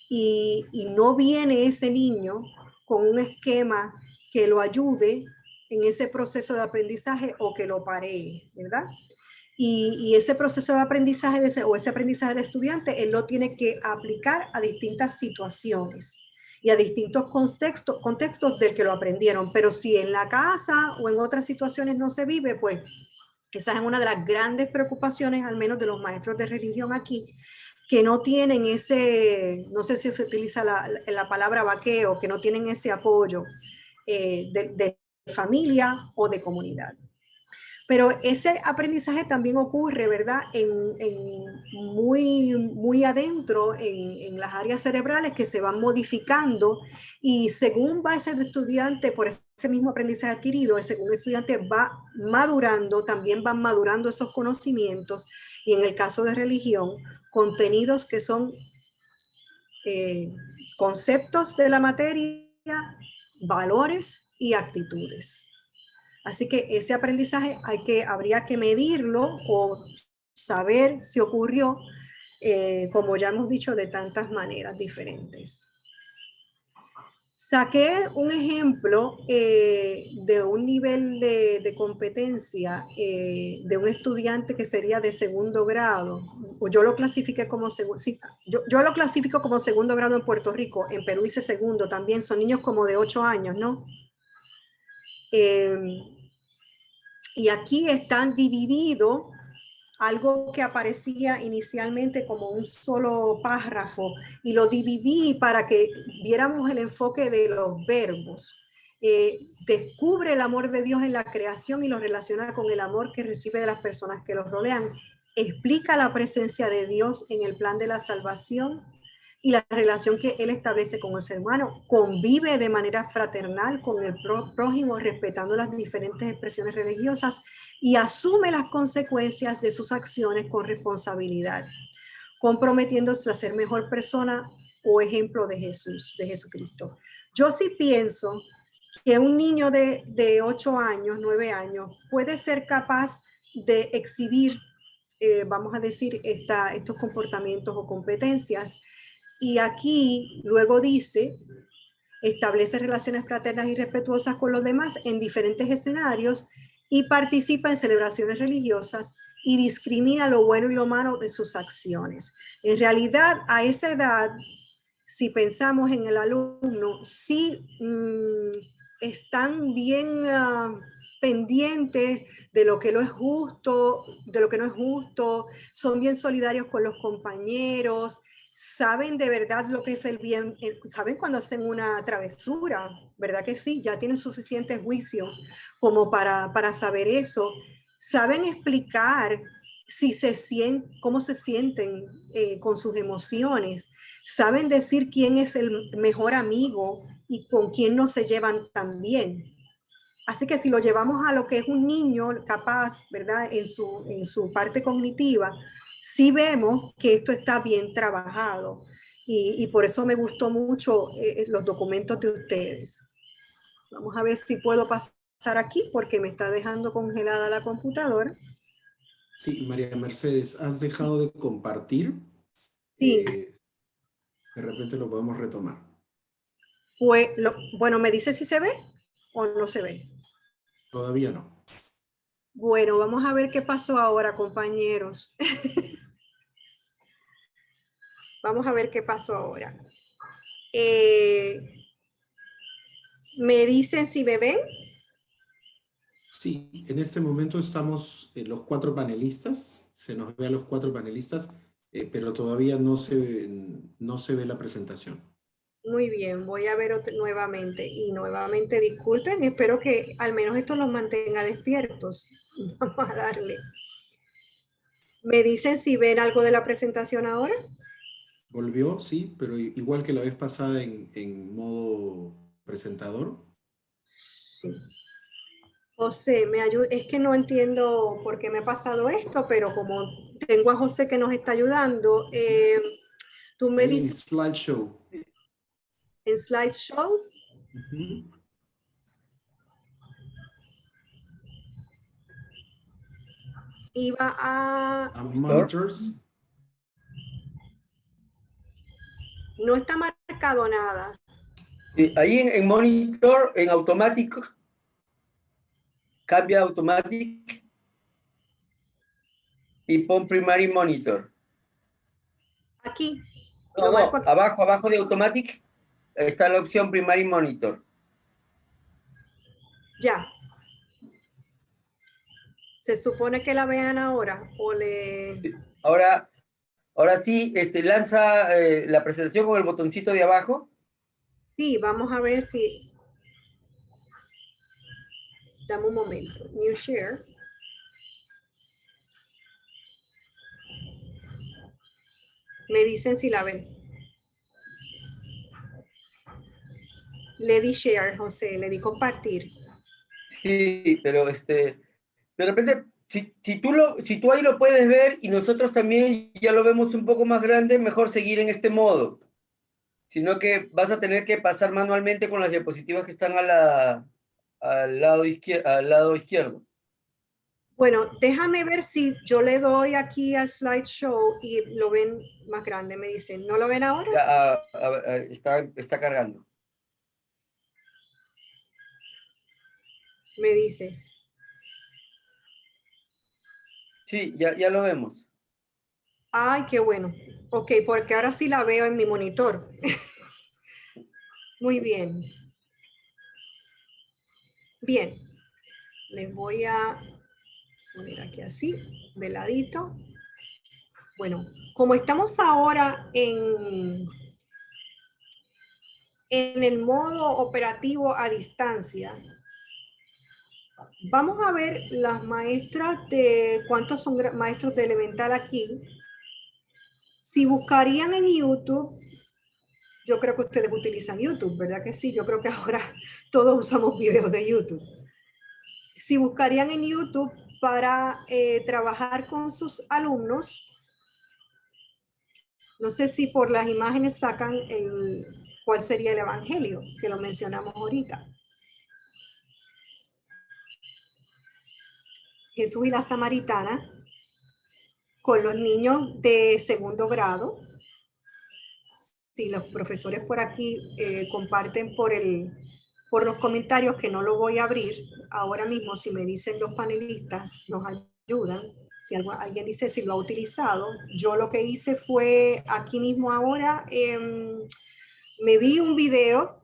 y no viene ese niño con un esquema que lo ayude en ese proceso de aprendizaje o que lo paree, ¿verdad? Y ese proceso de aprendizaje o ese aprendizaje del estudiante, él lo tiene que aplicar a distintas situaciones y a distintos contextos del que lo aprendieron. Pero si en la casa o en otras situaciones no se vive, pues esa es una de las grandes preocupaciones, al menos de los maestros de religión aquí, que no tienen ese, no sé si se utiliza la palabra vaqueo, que no tienen ese apoyo de familia o de comunidad. Pero ese aprendizaje también ocurre, ¿verdad?, muy adentro, en las áreas cerebrales que se van modificando, y según va ese estudiante, por ese mismo aprendizaje adquirido, según el estudiante va madurando, también van madurando esos conocimientos, y en el caso de religión, contenidos que son conceptos de la materia, valores y actitudes. Así que ese aprendizaje habría que medirlo o saber si ocurrió, como ya hemos dicho, de tantas maneras diferentes. Saqué un ejemplo de un nivel de competencia de un estudiante que sería de segundo grado. Yo lo clasifiqué como yo lo clasifico como segundo grado en Puerto Rico. En Perú hice segundo también. Son niños como de 8 años, ¿no? Y aquí están divididos, algo que aparecía inicialmente como un solo párrafo, y lo dividí para que viéramos el enfoque de los verbos. Descubre el amor de Dios en la creación y lo relaciona con el amor que recibe de las personas que los rodean. Explica la presencia de Dios en el plan de la salvación y la relación que Él establece con el ser humano. Convive de manera fraternal con el prójimo, respetando las diferentes expresiones religiosas, y asume las consecuencias de sus acciones con responsabilidad, comprometiéndose a ser mejor persona o ejemplo de Jesús, de Jesucristo. Yo sí pienso que un niño de 8 años, 9 años, puede ser capaz de exhibir, vamos a decir, estos comportamientos o competencias, Y aquí luego dice, establece relaciones fraternas y respetuosas con los demás en diferentes escenarios y participa en celebraciones religiosas y discrimina lo bueno y lo malo de sus acciones. En realidad, a esa edad, si pensamos en el alumno, sí están bien pendientes de lo que no es justo, de lo que no es justo, son bien solidarios con los compañeros, saben de verdad lo que es el bien, saben cuando hacen una travesura, ¿verdad que sí? Ya tienen suficiente juicio como para saber eso. Saben explicar si se sienten, cómo se sienten con sus emociones. Saben decir quién es el mejor amigo y con quién no se llevan tan bien. Así que si lo llevamos a lo que es un niño capaz, ¿verdad? En su parte cognitiva, sí vemos que esto está bien trabajado. Y por eso me gustó mucho los documentos de ustedes. Vamos a ver si puedo pasar aquí porque me está dejando congelada la computadora. Sí, María Mercedes, ¿has dejado de compartir? Sí. De repente lo podemos retomar. Pues, bueno, ¿me dice si se ve o no se ve? Todavía no. Bueno, vamos a ver qué pasó ahora, compañeros. Vamos a ver qué pasó ahora. ¿Me dicen si me ven? Sí, en este momento estamos los 4 panelistas, se nos ve a los 4 panelistas, pero todavía no se ve la presentación. Muy bien, voy a ver nuevamente. Y nuevamente disculpen, espero que al menos esto los mantenga despiertos. Vamos a darle. ¿Me dicen si ven algo de la presentación ahora? Volvió, sí, pero igual que la vez pasada en modo presentador. Sí. José, me ayuda. Es que no entiendo por qué me ha pasado esto, pero como tengo a José que nos está ayudando, tú me En dices slideshow. en slideshow. Iba a... Monitors. No está marcado nada. Sí, ahí en monitor, en automático, cambia automatic y pon primary monitor. Aquí. No, no, aquí. Abajo de automatic está la opción primary monitor. Ya. ¿Se supone que la vean ahora o le...? Sí. Ahora sí, lanza la presentación con el botoncito de abajo. Sí, vamos a ver si... Dame un momento. New share. Me dicen si la ven. Le di share, José, le di compartir. Sí, pero de repente, si tú ahí lo puedes ver y nosotros también ya lo vemos un poco más grande, mejor seguir en este modo. Sino que vas a tener que pasar manualmente con las diapositivas que están al lado izquierdo. Bueno, déjame ver si yo le doy aquí a slideshow y lo ven más grande, me dicen. ¿No lo ven ahora? Ya, está cargando. Me dices. Sí, ya lo vemos. Ay, qué bueno. Ok, porque ahora sí la veo en mi monitor. Muy bien. Bien. Les voy a poner aquí así, de ladito. Bueno, como estamos ahora en el modo operativo a distancia, vamos a ver las maestras de, ¿cuántos son maestros de elemental aquí? Si buscarían en YouTube, yo creo que ustedes utilizan YouTube, ¿verdad que sí? Yo creo que ahora todos usamos videos de YouTube. Si buscarían en YouTube para trabajar con sus alumnos, no sé si por las imágenes sacan cuál sería el evangelio, que lo mencionamos ahorita. Jesús y la samaritana, con los niños de segundo grado. si los profesores por aquí comparten por los comentarios, que no lo voy a abrir ahora mismo, si me dicen los panelistas, nos ayudan. Si alguien dice si lo ha utilizado, yo lo que hice fue aquí mismo ahora, me vi un video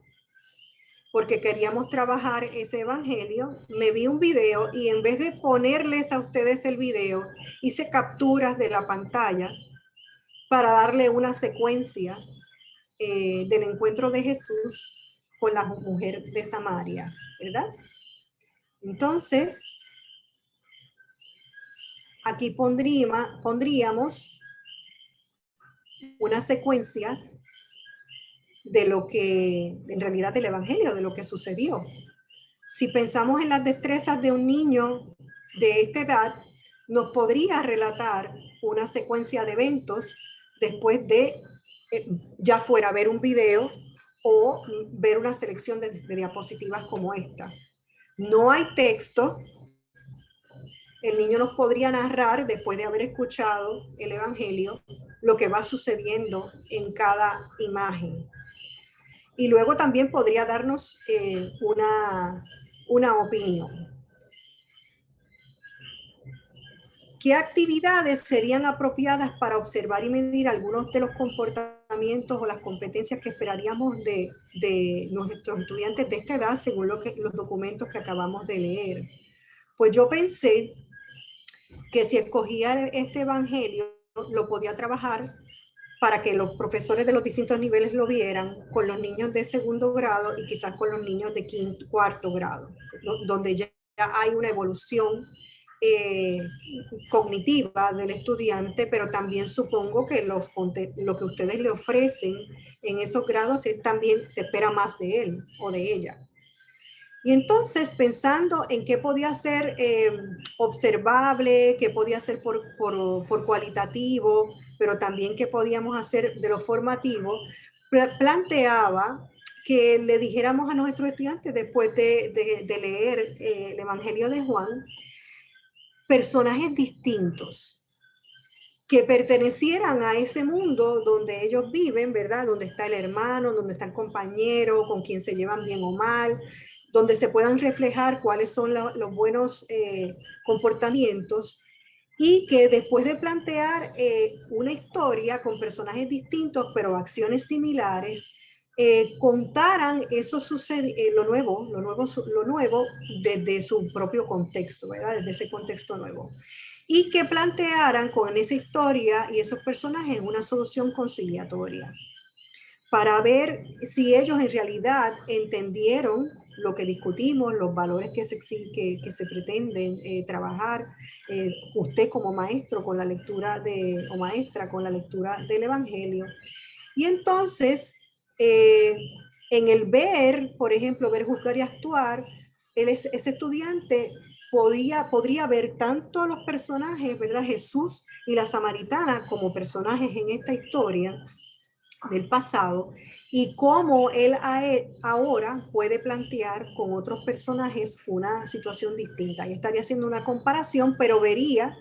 porque queríamos trabajar ese evangelio, me vi un video y en vez de ponerles a ustedes el video, hice capturas de la pantalla para darle una secuencia del encuentro de Jesús con la mujer de Samaria, ¿verdad? Entonces, aquí pondríamos una secuencia de lo que, en realidad, del evangelio, de lo que sucedió. Si pensamos en las destrezas de un niño de esta edad, nos podría relatar una secuencia de eventos después de, ya fuera ver un video o ver una selección de diapositivas como esta. No hay texto. El niño nos podría narrar, después de haber escuchado el evangelio, lo que va sucediendo en cada imagen. Y luego también podría darnos una opinión. ¿Qué actividades serían apropiadas para observar y medir algunos de los comportamientos o las competencias que esperaríamos de nuestros estudiantes de esta edad, según los documentos que acabamos de leer? Pues yo pensé que si escogía este evangelio, lo podía trabajar para que los profesores de los distintos niveles lo vieran con los niños de segundo grado y quizás con los niños de cuarto grado, donde ya hay una evolución cognitiva del estudiante, pero también supongo que lo que ustedes le ofrecen en esos grados es también, se espera más de él o de ella. Y entonces, pensando en qué podía ser observable, qué podía ser por cualitativo, pero también qué podíamos hacer de lo formativo, planteaba que le dijéramos a nuestros estudiantes, después de leer el Evangelio de Juan, personajes distintos que pertenecieran a ese mundo donde ellos viven, ¿verdad? Donde está el hermano, donde está el compañero, con quien se llevan bien o mal, donde se puedan reflejar cuáles son los buenos comportamientos, y que después de plantear una historia con personajes distintos pero acciones similares, contaran eso lo nuevo desde su propio contexto, ¿verdad? Desde ese contexto nuevo. Y que plantearan con esa historia y esos personajes una solución conciliatoria, para ver si ellos en realidad entendieron lo que discutimos, los valores que se pretenden trabajar, usted como maestro con la lectura o maestra con la lectura del Evangelio. Y entonces, en el ver, por ejemplo, ver, juzgar y actuar, ese estudiante podría ver tanto los personajes, ¿verdad? Jesús y la samaritana como personajes en esta historia del pasado, y cómo él ahora puede plantear con otros personajes una situación distinta. Y estaría haciendo una comparación, pero vería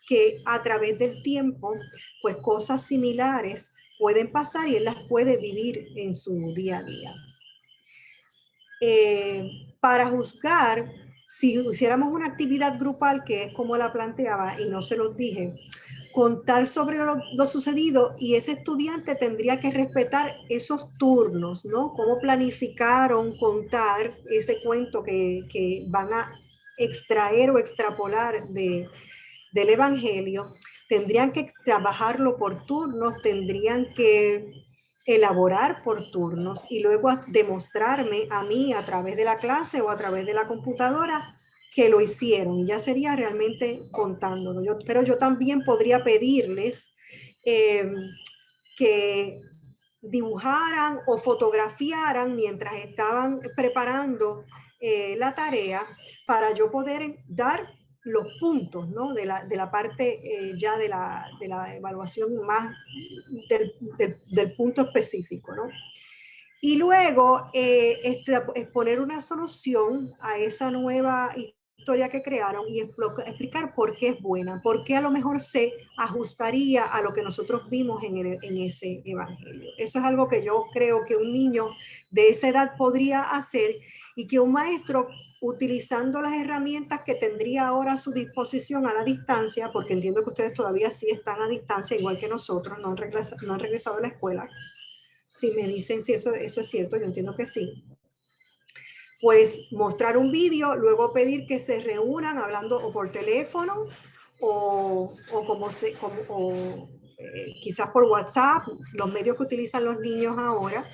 que a través del tiempo, pues cosas similares pueden pasar y él las puede vivir en su día a día. Para juzgar, si hiciéramos una actividad grupal, que es como la planteaba y no se los dije, contar sobre lo sucedido, y ese estudiante tendría que respetar esos turnos, ¿no? Cómo planificaron contar ese cuento que van a extraer o extrapolar del Evangelio. Tendrían que trabajarlo por turnos, tendrían que elaborar por turnos y luego demostrarme a mí a través de la clase o a través de la computadora que lo hicieron. Ya sería realmente contándolo. Pero yo también podría pedirles que dibujaran o fotografiaran mientras estaban preparando la tarea, para yo poder dar los puntos, ¿no? de la parte ya de la evaluación más del punto específico, ¿no? Y luego exponer una solución a esa nueva historia que crearon y explicar por qué es buena, por qué a lo mejor se ajustaría a lo que nosotros vimos en ese evangelio. Eso es algo que yo creo que un niño de esa edad podría hacer y que un maestro, utilizando las herramientas que tendría ahora a su disposición a la distancia, porque entiendo que ustedes todavía sí están a distancia, igual que nosotros, no han regresado a la escuela. Si me dicen si eso es cierto, yo entiendo que sí. Pues mostrar un vídeo, luego pedir que se reúnan hablando o por teléfono o quizás por WhatsApp, los medios que utilizan los niños ahora,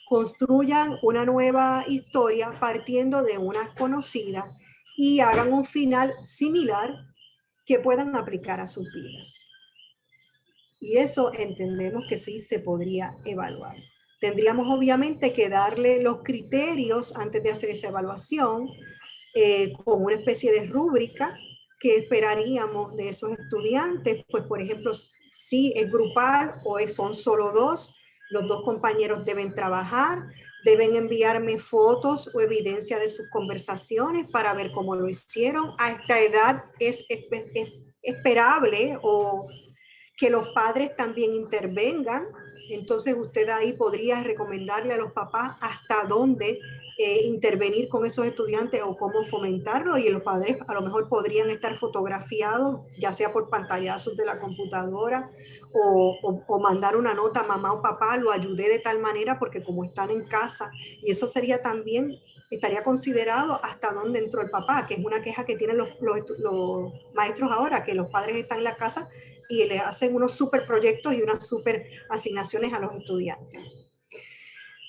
construyan una nueva historia partiendo de una conocida y hagan un final similar que puedan aplicar a sus vidas. Y eso entendemos que sí se podría evaluar. Tendríamos obviamente que darle los criterios antes de hacer esa evaluación, con una especie de rúbrica que esperaríamos de esos estudiantes. Pues, por ejemplo, si es grupal o son solo dos, los dos compañeros deben trabajar, deben enviarme fotos o evidencia de sus conversaciones para ver cómo lo hicieron. A esta edad es esperable o que los padres también intervengan. Entonces usted ahí podría recomendarle a los papás hasta dónde intervenir con esos estudiantes o cómo fomentarlo, y los padres a lo mejor podrían estar fotografiados, ya sea por pantallazos de la computadora o mandar una nota, mamá o papá, lo ayudé de tal manera porque como están en casa, y eso sería también, estaría considerado hasta dónde entró el papá, que es una queja que tienen los maestros ahora, que los padres están en la casa y le hacen unos super proyectos y unas super asignaciones a los estudiantes.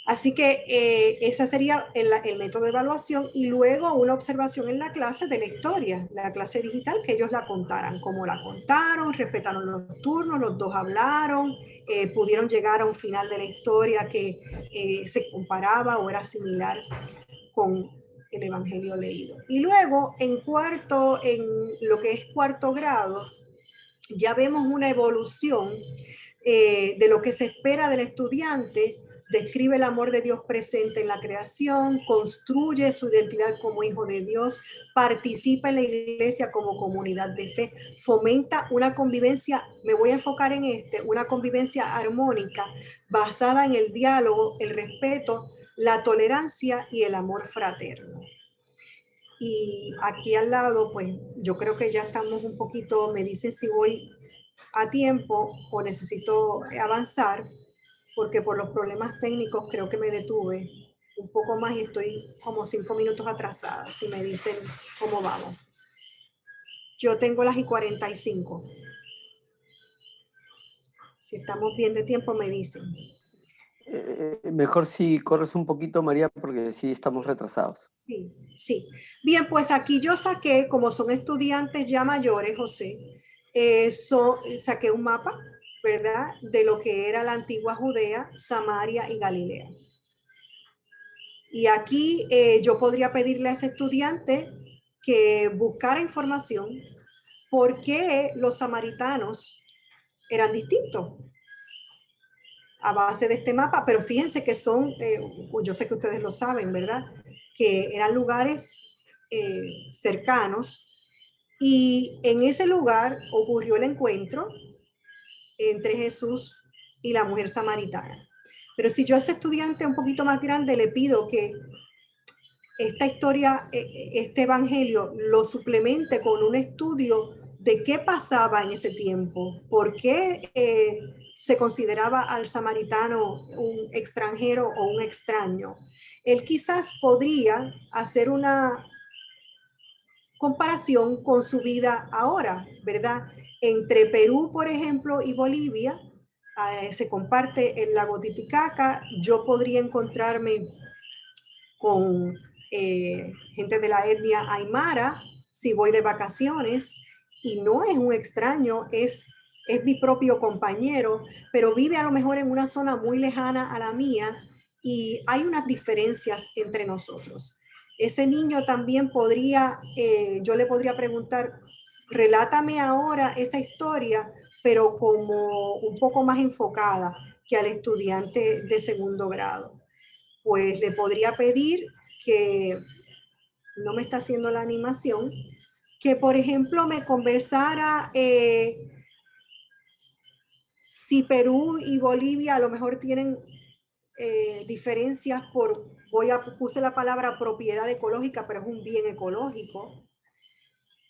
Así que ese sería el método de evaluación, y luego una observación en la clase de la historia, la clase digital, que ellos la contaran, cómo la contaron, respetaron los turnos, los dos hablaron, pudieron llegar a un final de la historia que se comparaba o era similar con el evangelio leído. Y luego en lo que es cuarto grado, ya vemos una evolución de lo que se espera del estudiante. Describe el amor de Dios presente en la creación, construye su identidad como hijo de Dios, participa en la iglesia como comunidad de fe, fomenta una convivencia, me voy a enfocar en una convivencia armónica basada en el diálogo, el respeto, la tolerancia y el amor fraterno. Y aquí al lado, pues yo creo que ya estamos un poquito, me dicen si voy a tiempo o necesito avanzar, porque por los problemas técnicos creo que me detuve un poco más y estoy como 5 minutos atrasada, si me dicen cómo vamos. Yo tengo las 45. Si estamos bien de tiempo, me dicen. Mejor si corres un poquito, María, porque sí estamos retrasados. Sí, sí. Bien, pues aquí yo saqué, como son estudiantes ya mayores, José, saqué un mapa, ¿verdad?, de lo que era la antigua Judea, Samaria y Galilea. Y aquí yo podría pedirle a ese estudiante que buscara información por qué los samaritanos eran distintos a base de este mapa, pero fíjense que son, yo sé que ustedes lo saben, ¿verdad?, que eran lugares cercanos, y en ese lugar ocurrió el encuentro entre Jesús y la mujer samaritana. Pero si yo a ese estudiante un poquito más grande le pido que esta historia, este evangelio, lo suplemente con un estudio de qué pasaba en ese tiempo, por qué se consideraba al samaritano un extranjero o un extraño, él quizás podría hacer una comparación con su vida ahora, ¿verdad? Entre Perú, por ejemplo, y Bolivia, se comparte el lago Titicaca. Yo podría encontrarme con gente de la etnia aymara si voy de vacaciones, y no es un extraño, es mi propio compañero, pero vive a lo mejor en una zona muy lejana a la mía, y hay unas diferencias entre nosotros. Ese niño también podría, yo le podría preguntar, relátame ahora esa historia, pero como un poco más enfocada que al estudiante de segundo grado. Pues le podría pedir que, no me está haciendo la animación, que por ejemplo me conversara si Perú y Bolivia a lo mejor tienen diferencias puse la palabra propiedad ecológica, pero es un bien ecológico.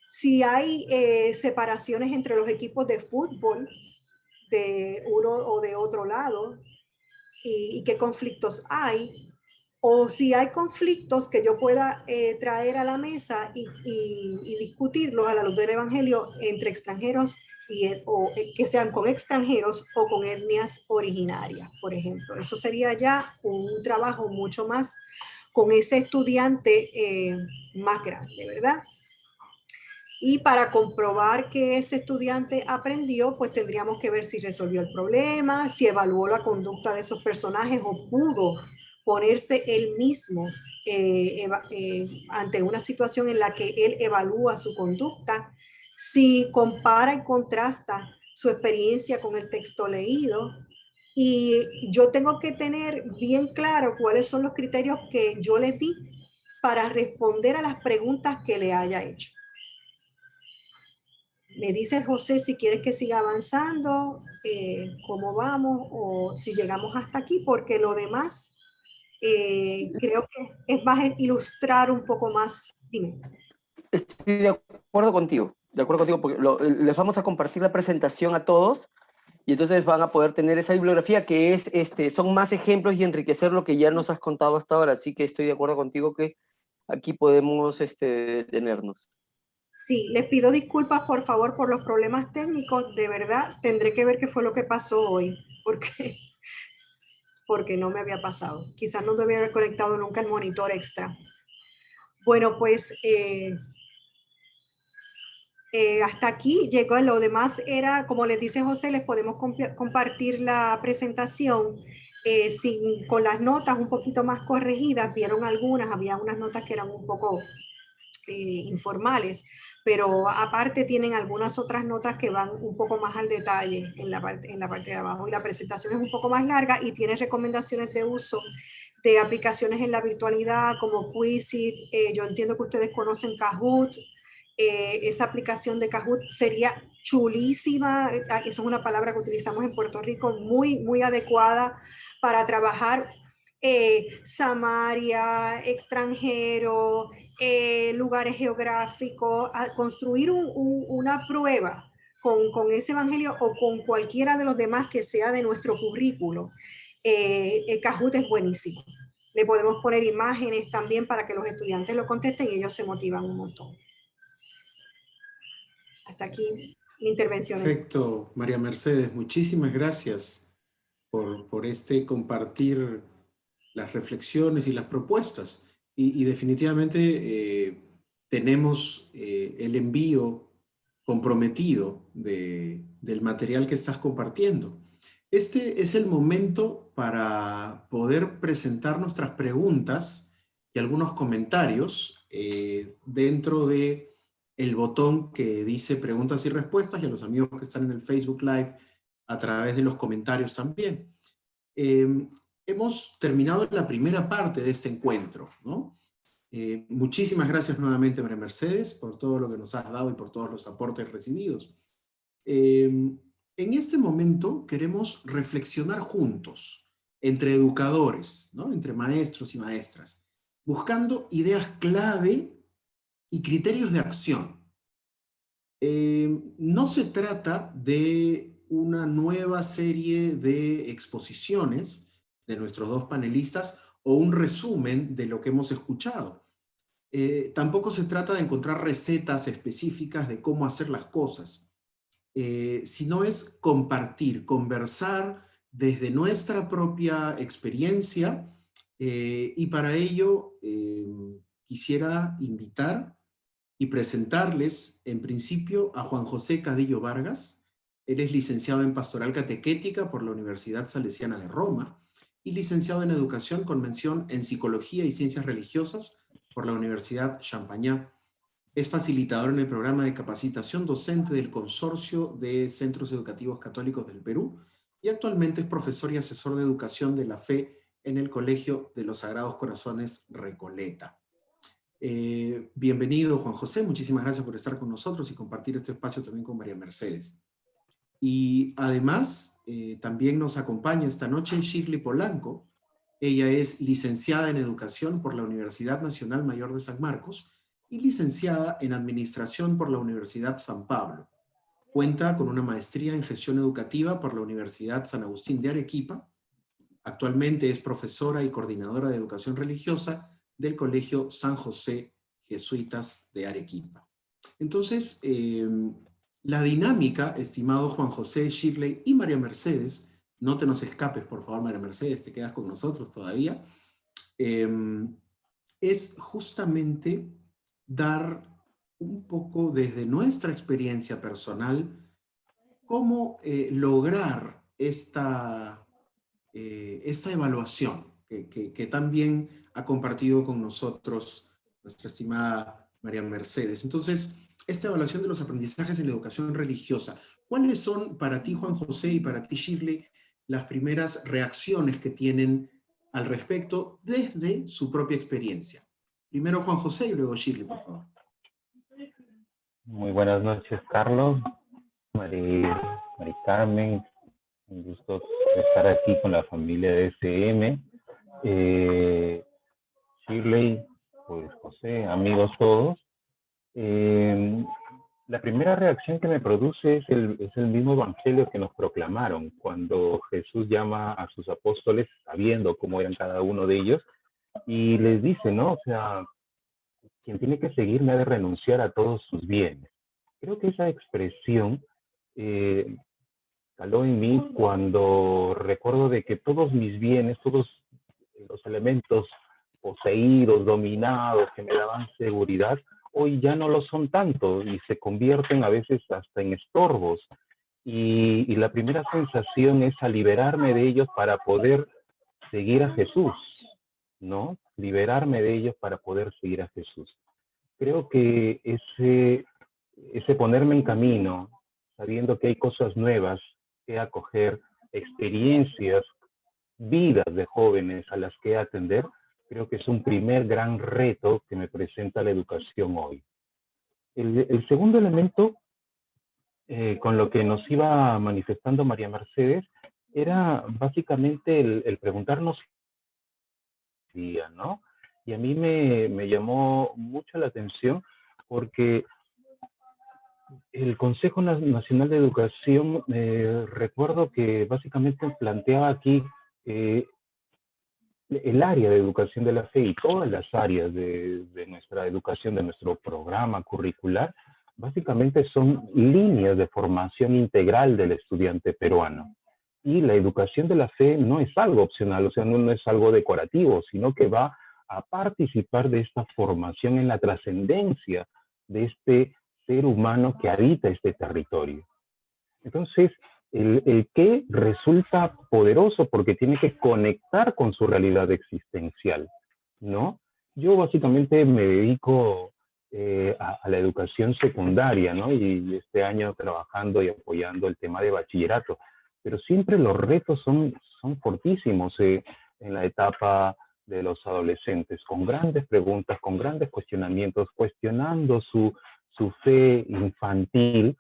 Si hay separaciones entre los equipos de fútbol de uno o de otro lado y qué conflictos hay, o si hay conflictos que yo pueda traer a la mesa y discutirlos a la luz del Evangelio entre extranjeros o que sean con extranjeros o con etnias originarias, por ejemplo. Eso sería ya un trabajo mucho más con ese estudiante más grande, ¿verdad? Y para comprobar que ese estudiante aprendió, pues tendríamos que ver si resolvió el problema, si evaluó la conducta de esos personajes o pudo ponerse él mismo ante una situación en la que él evalúa su conducta, si compara y contrasta su experiencia con el texto leído. Y yo tengo que tener bien claro cuáles son los criterios que yo les di para responder a las preguntas que le haya hecho. Me dice José si quieres que siga avanzando, cómo vamos o si llegamos hasta aquí, porque lo demás creo que es más ilustrar un poco más. Dime. Estoy de acuerdo contigo, porque les vamos a compartir la presentación a todos y entonces van a poder tener esa bibliografía que es, son más ejemplos y enriquecer lo que ya nos has contado hasta ahora, así que estoy de acuerdo contigo que aquí podemos detenernos. Sí, les pido disculpas por favor por los problemas técnicos, de verdad tendré que ver qué fue lo que pasó hoy, porque no me había pasado. Quizás no debía haber conectado nunca el monitor extra. Bueno, pues hasta aquí llegó. Lo demás era, como les dice José, les podemos compartir la presentación con las notas un poquito más corregidas. Vieron algunas, había unas notas que eran un poco informales, pero aparte tienen algunas otras notas que van un poco más al detalle en la parte de abajo. Y la presentación es un poco más larga y tiene recomendaciones de uso de aplicaciones en la virtualidad como Quizlet. Yo entiendo que ustedes conocen Kahoot. Esa aplicación de Kahoot sería chulísima. Esa es una palabra que utilizamos en Puerto Rico, muy, muy adecuada para trabajar Samaria, extranjero, lugares geográficos, a construir una prueba con ese evangelio o con cualquiera de los demás que sea de nuestro currículo. Kahoot es buenísimo. Le podemos poner imágenes también para que los estudiantes lo contesten y ellos se motivan un montón. Hasta aquí mi intervención. Perfecto, María Mercedes, muchísimas gracias por compartir las reflexiones y las propuestas. Y definitivamente tenemos el envío comprometido del material que estás compartiendo. Este es el momento para poder presentar nuestras preguntas y algunos comentarios dentro de el botón que dice preguntas y respuestas, y a los amigos que están en el Facebook Live a través de los comentarios también. Hemos terminado la primera parte de este encuentro, ¿no? Muchísimas gracias nuevamente, María Mercedes, por todo lo que nos has dado y por todos los aportes recibidos. En este momento queremos reflexionar juntos, entre educadores, ¿no? Entre maestros y maestras, buscando ideas clave y criterios de acción. No se trata de una nueva serie de exposiciones de nuestros dos panelistas o un resumen de lo que hemos escuchado. Tampoco se trata de encontrar recetas específicas de cómo hacer las cosas, sino es compartir, conversar desde nuestra propia experiencia, y para ello quisiera invitar y presentarles en principio a Juan José Cadillo Vargas. Él es licenciado en Pastoral Catequética por la Universidad Salesiana de Roma y licenciado en Educación con mención en Psicología y Ciencias Religiosas por la Universidad Champagnat. Es facilitador en el programa de capacitación docente del Consorcio de Centros Educativos Católicos del Perú y actualmente es profesor y asesor de educación de la fe en el Colegio de los Sagrados Corazones Recoleta. Bienvenido, Juan José. Muchísimas gracias por estar con nosotros y compartir este espacio también con María Mercedes. Y además, también nos acompaña esta noche Shirley Polanco. Ella es licenciada en Educación por la Universidad Nacional Mayor de San Marcos y licenciada en Administración por la Universidad San Pablo. Cuenta con una maestría en Gestión Educativa por la Universidad San Agustín de Arequipa. Actualmente es profesora y coordinadora de Educación Religiosa del Colegio San José Jesuitas de Arequipa. Entonces, la dinámica, estimado Juan José, Shirley y María Mercedes, no te nos escapes, por favor, María Mercedes, te quedas con nosotros todavía, es justamente dar un poco desde nuestra experiencia personal cómo lograr esta evaluación que también ha compartido con nosotros nuestra estimada María Mercedes. Entonces, esta evaluación de los aprendizajes en la educación religiosa, ¿cuáles son para ti, Juan José, y para ti, Shirley, las primeras reacciones que tienen al respecto desde su propia experiencia? Primero Juan José y luego Shirley, por favor. Muy buenas noches, Carlos, Mari Carmen. Un gusto estar aquí con la familia de SM. Shirley, pues José, amigos todos. La primera reacción que me produce es el mismo evangelio que nos proclamaron cuando Jesús llama a sus apóstoles sabiendo cómo eran cada uno de ellos y les dice, ¿no? O sea, quien tiene que seguirme ha de renunciar a todos sus bienes. Creo que esa expresión caló en mí cuando recuerdo de que todos mis bienes, todos los elementos poseídos, dominados, que me daban seguridad, hoy ya no lo son tanto y se convierten a veces hasta en estorbos. Y la primera sensación es a liberarme de ellos para poder seguir a Jesús, ¿no? Liberarme de ellos para poder seguir a Jesús. Creo que ese ponerme en camino, sabiendo que hay cosas nuevas que acoger, experiencias, vidas de jóvenes a las que atender, creo que es un primer gran reto que me presenta la educación hoy. El segundo elemento, con lo que nos iba manifestando María Mercedes, era básicamente el preguntarnos, ¿no? Y a mí me llamó mucho la atención porque el Consejo Nacional de Educación, recuerdo que básicamente planteaba aquí el área de educación de la fe y todas las áreas de nuestra educación, de nuestro programa curricular, básicamente son líneas de formación integral del estudiante peruano. Y la educación de la fe no es algo opcional, o sea, no es algo decorativo, sino que va a participar de esta formación en la trascendencia de este ser humano que habita este territorio. Entonces, el qué resulta poderoso porque tiene que conectar con su realidad existencial, ¿no? Yo básicamente me dedico a la educación secundaria, ¿no? Y este año trabajando y apoyando el tema de bachillerato, pero siempre los retos son fortísimos en la etapa de los adolescentes, con grandes preguntas, con grandes cuestionamientos, cuestionando su fe infantil,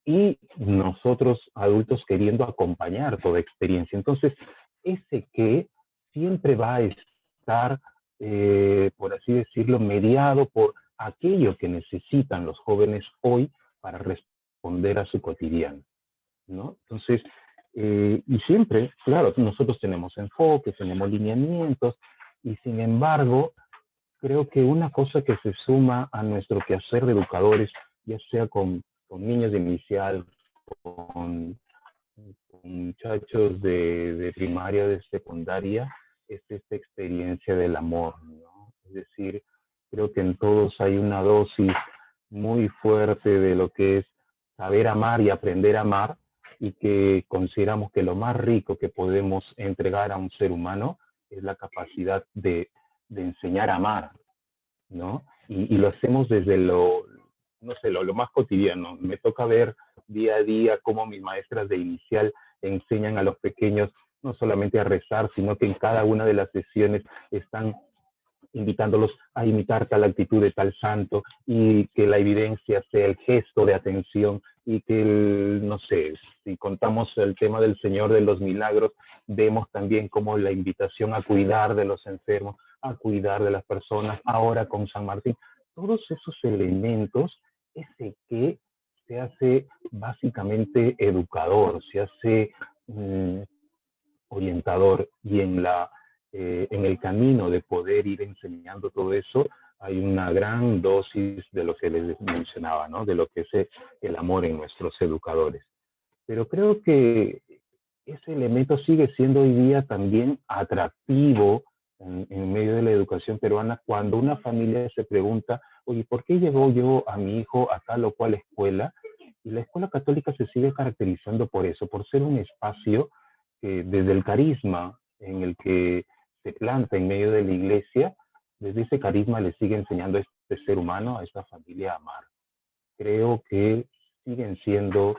y nosotros adultos queriendo acompañar toda experiencia. Entonces, ese qué siempre va a estar, por así decirlo, mediado por aquello que necesitan los jóvenes hoy para responder a su cotidiano, ¿no? Entonces, y siempre, claro, nosotros tenemos enfoques, tenemos lineamientos, y sin embargo, creo que una cosa que se suma a nuestro quehacer de educadores, ya sea con niños de inicial, con muchachos de primaria, de secundaria, es esta experiencia del amor, ¿no? Es decir, creo que en todos hay una dosis muy fuerte de lo que es saber amar y aprender a amar, y que consideramos que lo más rico que podemos entregar a un ser humano es la capacidad de enseñar a amar, ¿no? Y lo hacemos desde lo más cotidiano. Me toca ver día a día cómo mis maestras de inicial enseñan a los pequeños no solamente a rezar, sino que en cada una de las sesiones están invitándolos a imitar tal actitud de tal santo, y que la evidencia sea el gesto de atención, y que, no sé, si contamos el tema del Señor de los Milagros, vemos también como la invitación a cuidar de los enfermos, a cuidar de las personas, ahora con San Martín, todos esos elementos, ese que se hace básicamente educador, se hace orientador, y en el camino de poder ir enseñando todo eso, hay una gran dosis de lo que les mencionaba, ¿no? De lo que es el amor en nuestros educadores. Pero creo que ese elemento sigue siendo hoy día también atractivo en medio de la educación peruana, cuando una familia se pregunta, oye, ¿por qué llevo yo a mi hijo a tal o cual escuela? Y la escuela católica se sigue caracterizando por eso, por ser un espacio que desde el carisma en el que se planta en medio de la iglesia, desde ese carisma le sigue enseñando a este ser humano, a esta familia a amar. Creo que siguen siendo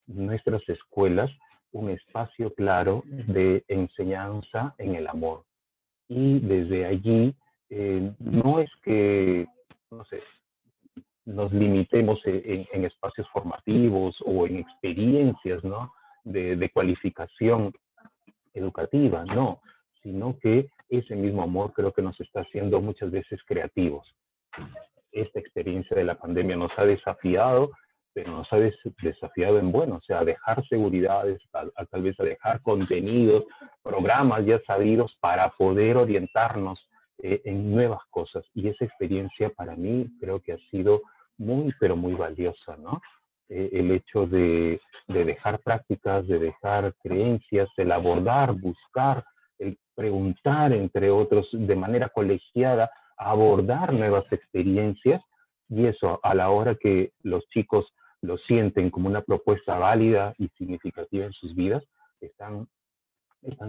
nuestras escuelas un espacio claro de enseñanza en el amor. Y desde allí, no es que, no sé, nos limitemos en espacios formativos o en experiencias, ¿no? de cualificación educativa, no, sino que ese mismo amor creo que nos está haciendo muchas veces creativos. Esta experiencia de la pandemia nos ha desafiado, pero nos ha desafiado en bueno, o sea, a dejar seguridades, tal vez a dejar contenidos, programas ya sabidos para poder orientarnos en nuevas cosas. Y esa experiencia para mí creo que ha sido muy, pero muy valiosa, ¿no? El hecho de dejar prácticas, de dejar creencias, el abordar, buscar, el preguntar, entre otros, de manera colegiada, abordar nuevas experiencias, y eso a la hora que los chicos lo sienten como una propuesta válida y significativa en sus vidas, están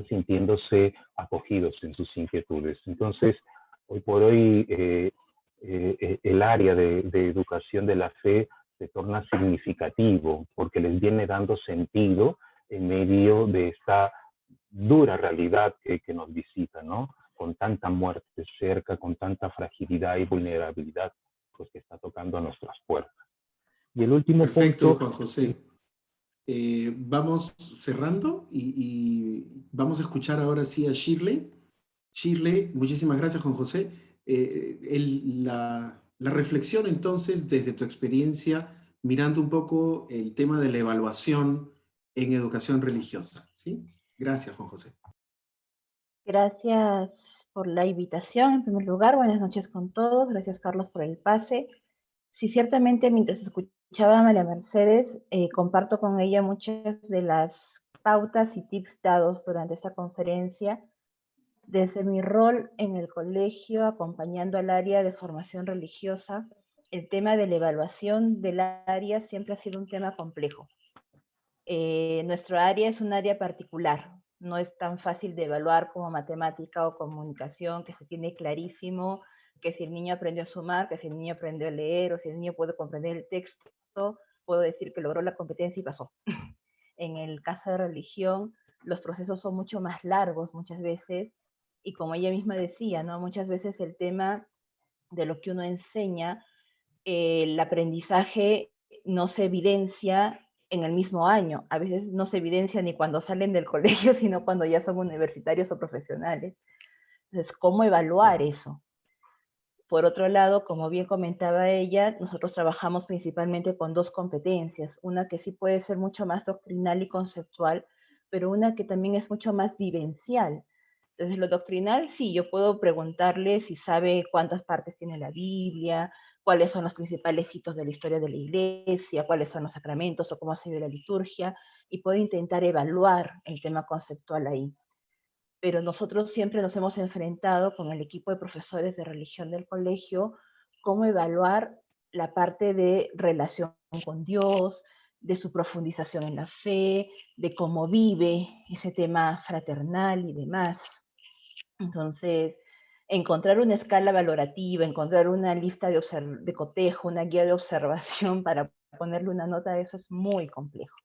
sintiéndose acogidos en sus inquietudes. Entonces, hoy por hoy, el área de educación de la fe se torna significativo, porque les viene dando sentido en medio de esta dura realidad que nos visita, ¿no? Con tanta muerte cerca, con tanta fragilidad y vulnerabilidad, pues, que está tocando a nuestras puertas. Y el último Perfecto, punto... Juan José. Vamos cerrando y vamos a escuchar ahora sí a Shirley. Shirley, muchísimas gracias, Juan José. La reflexión entonces desde tu experiencia, mirando un poco el tema de la evaluación en educación religiosa, ¿sí? Gracias, Juan José. Gracias por la invitación, en primer lugar. Buenas noches con todos. Gracias, Carlos, por el pase. Sí, ciertamente, mientras escuchaba a María Mercedes, comparto con ella muchas de las pautas y tips dados durante esta conferencia. Desde mi rol en el colegio, acompañando al área de formación religiosa, el tema de la evaluación del área siempre ha sido un tema complejo. Nuestro área es un área particular, no es tan fácil de evaluar como matemática o comunicación, que se tiene clarísimo que si el niño aprendió a sumar, que si el niño aprendió a leer, o si el niño puede comprender el texto, puedo decir que logró la competencia y pasó. En el caso de religión, los procesos son mucho más largos muchas veces, y como ella misma decía, ¿no? Muchas veces el tema de lo que uno enseña, el aprendizaje no se evidencia en el mismo año. A veces no se evidencia ni cuando salen del colegio, sino cuando ya son universitarios o profesionales. Entonces, ¿cómo evaluar eso? Por otro lado, como bien comentaba ella, nosotros trabajamos principalmente con dos competencias, una que sí puede ser mucho más doctrinal y conceptual, pero una que también es mucho más vivencial. Entonces, lo doctrinal, sí, yo puedo preguntarle si sabe cuántas partes tiene la Biblia, cuáles son los principales hitos de la historia de la iglesia, cuáles son los sacramentos o cómo se ve la liturgia, y puedo intentar evaluar el tema conceptual ahí. Pero nosotros siempre nos hemos enfrentado con el equipo de profesores de religión del colegio, cómo evaluar la parte de relación con Dios, de su profundización en la fe, de cómo vive ese tema fraternal y demás. Entonces, encontrar una escala valorativa, encontrar una lista de cotejo, una guía de observación para ponerle una nota de eso es muy complejo.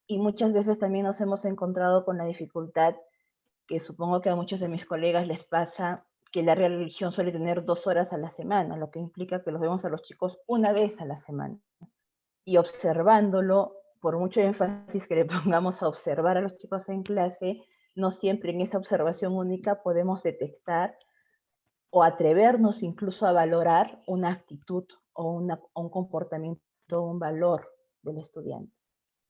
Y muchas veces también nos hemos encontrado con la dificultad, que supongo que a muchos de mis colegas les pasa, que el área de religión suele tener 2 horas a la semana, lo que implica que los vemos a los chicos una vez a la semana. Y observándolo, por mucho énfasis que le pongamos a observar a los chicos en clase, no siempre en esa observación única podemos detectar o atrevernos incluso a valorar una actitud o un comportamiento o un valor del estudiante.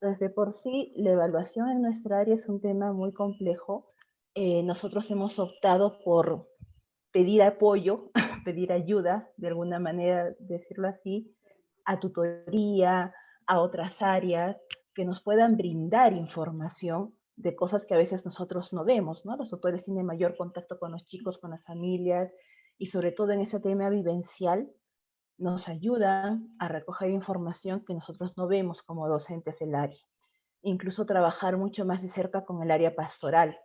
Entonces, de por sí, la evaluación en nuestra área es un tema muy complejo. Nosotros hemos optado por pedir apoyo, pedir ayuda, de alguna manera decirlo así, a tutoría, a otras áreas que nos puedan brindar información de cosas que a veces nosotros no vemos, ¿no? Los tutores tienen mayor contacto con los chicos, con las familias, y sobre todo en ese tema vivencial, nos ayudan a recoger información que nosotros no vemos como docentes del área. Incluso trabajar mucho más de cerca con el área pastoral,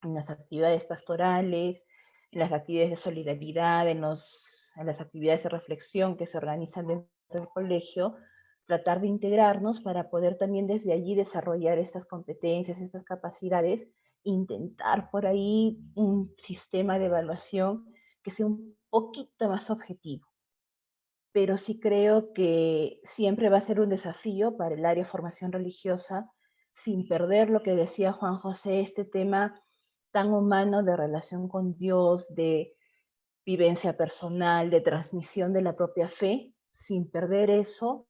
en las actividades pastorales, en las actividades de solidaridad, en las actividades de reflexión que se organizan dentro del colegio, tratar de integrarnos para poder también desde allí desarrollar estas competencias, estas capacidades, intentar por ahí un sistema de evaluación que sea un poquito más objetivo. Pero sí creo que siempre va a ser un desafío para el área de formación religiosa, sin perder lo que decía Juan José, este tema tan humano de relación con Dios, de vivencia personal, de transmisión de la propia fe, sin perder eso,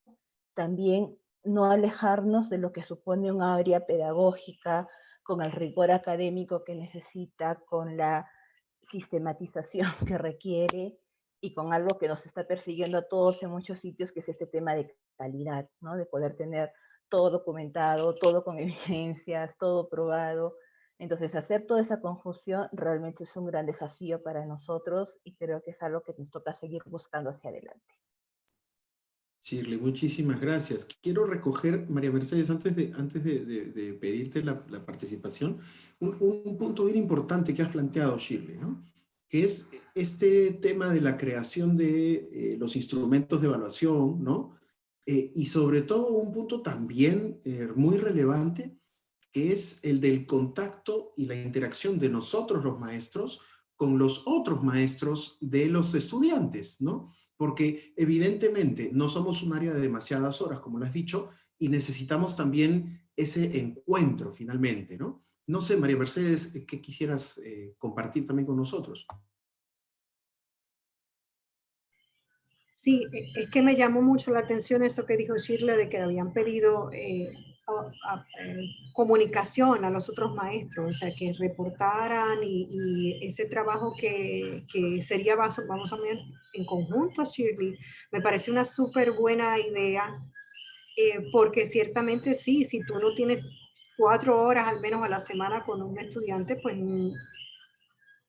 también no alejarnos de lo que supone un área pedagógica, con el rigor académico que necesita, con la sistematización que requiere y con algo que nos está persiguiendo a todos en muchos sitios, que es este tema de calidad, ¿no? De poder tener todo documentado, todo con evidencias, todo probado. Entonces, hacer toda esa confusión realmente es un gran desafío para nosotros y creo que es algo que nos toca seguir buscando hacia adelante. Shirley, muchísimas gracias. Quiero recoger, María Mercedes, antes de pedirte la participación, un punto bien importante que has planteado, Shirley, ¿no? Que es este tema de la creación de los instrumentos de evaluación, ¿no? Y sobre todo un punto también muy relevante, que es el del contacto y la interacción de nosotros los maestros con los otros maestros de los estudiantes, ¿no? Porque evidentemente no somos un área de demasiadas horas, como lo has dicho, y necesitamos también ese encuentro finalmente, ¿no? No sé, María Mercedes, ¿qué quisieras compartir también con nosotros? Sí, es que me llamó mucho la atención eso que dijo Shirley de que habían pedido comunicación a los otros maestros, o sea, que reportaran y ese trabajo que sería, vamos a ver, en conjunto, Shirley, me parece una súper buena idea, porque ciertamente sí, si tú no tienes 4 horas al menos a la semana con un estudiante, pues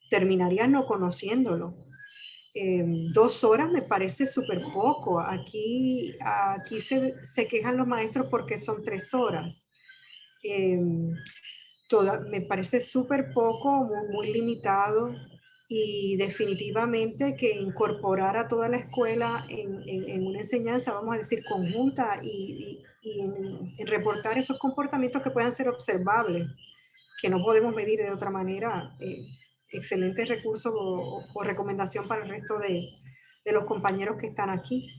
terminarías no conociéndolo. 2 horas me parece súper poco. Aquí se quejan los maestros porque son 3 horas. Me parece súper poco, muy limitado y definitivamente que incorporar a toda la escuela en una enseñanza, vamos a decir, conjunta y en reportar esos comportamientos que puedan ser observables, que no podemos medir de otra manera. Excelente recurso o recomendación para el resto de los compañeros que están aquí.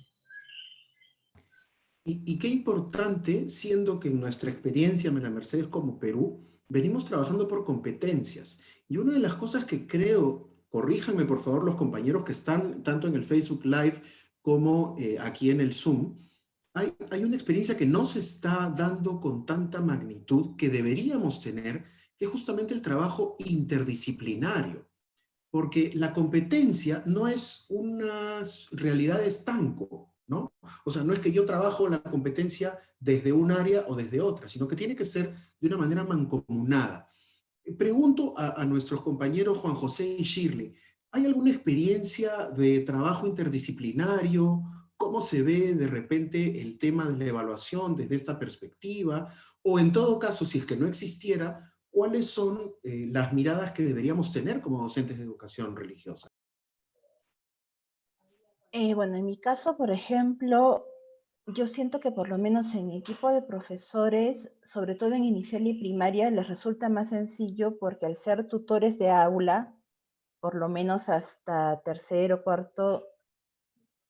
Y qué importante, siendo que en nuestra experiencia, María Mercedes, como Perú, venimos trabajando por competencias. Y una de las cosas que creo, corríjanme por favor los compañeros que están tanto en el Facebook Live como aquí en el Zoom, hay una experiencia que no se está dando con tanta magnitud que deberíamos tener, que es justamente el trabajo interdisciplinario. Porque la competencia no es una realidad estanco, ¿no? O sea, no es que yo trabajo la competencia desde un área o desde otra, sino que tiene que ser de una manera mancomunada. Pregunto a nuestros compañeros Juan José y Shirley, ¿hay alguna experiencia de trabajo interdisciplinario? ¿Cómo se ve de repente el tema de la evaluación desde esta perspectiva? O en todo caso, si es que no existiera, ¿cuáles son las miradas que deberíamos tener como docentes de educación religiosa? Bueno, en mi caso, por ejemplo, yo siento que por lo menos en mi equipo de profesores, sobre todo en inicial y primaria, les resulta más sencillo porque al ser tutores de aula, por lo menos hasta tercero, cuarto,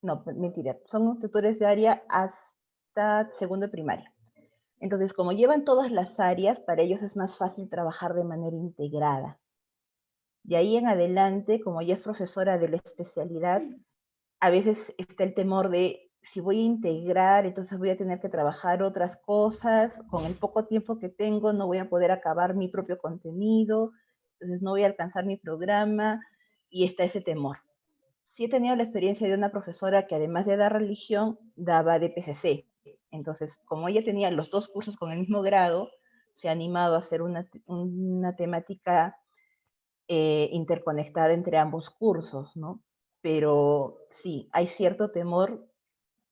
no, mentira, son tutores de área hasta segundo de primaria. Entonces, como llevan todas las áreas, para ellos es más fácil trabajar de manera integrada. De ahí en adelante, como ya es profesora de la especialidad, a veces está el temor de si voy a integrar, entonces voy a tener que trabajar otras cosas, con el poco tiempo que tengo no voy a poder acabar mi propio contenido, entonces no voy a alcanzar mi programa, y está ese temor. Sí he tenido la experiencia de una profesora que además de dar religión, daba DPCC. Entonces, como ella tenía los dos cursos con el mismo grado, se ha animado a hacer una temática interconectada entre ambos cursos, ¿no? Pero sí, hay cierto temor,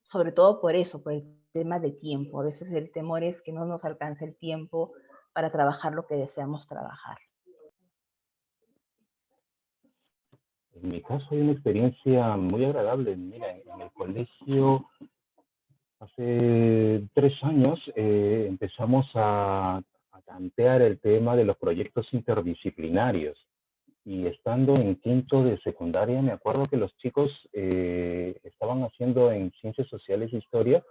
sobre todo por eso, por el tema de tiempo. A veces el temor es que no nos alcance el tiempo para trabajar lo que deseamos trabajar. En mi caso hay una experiencia muy agradable. Mira, en el colegio hace 3 años empezamos a tantear el tema de los proyectos interdisciplinarios. Y estando en quinto de secundaria, me acuerdo que los chicos estaban haciendo en Ciencias Sociales e Historia,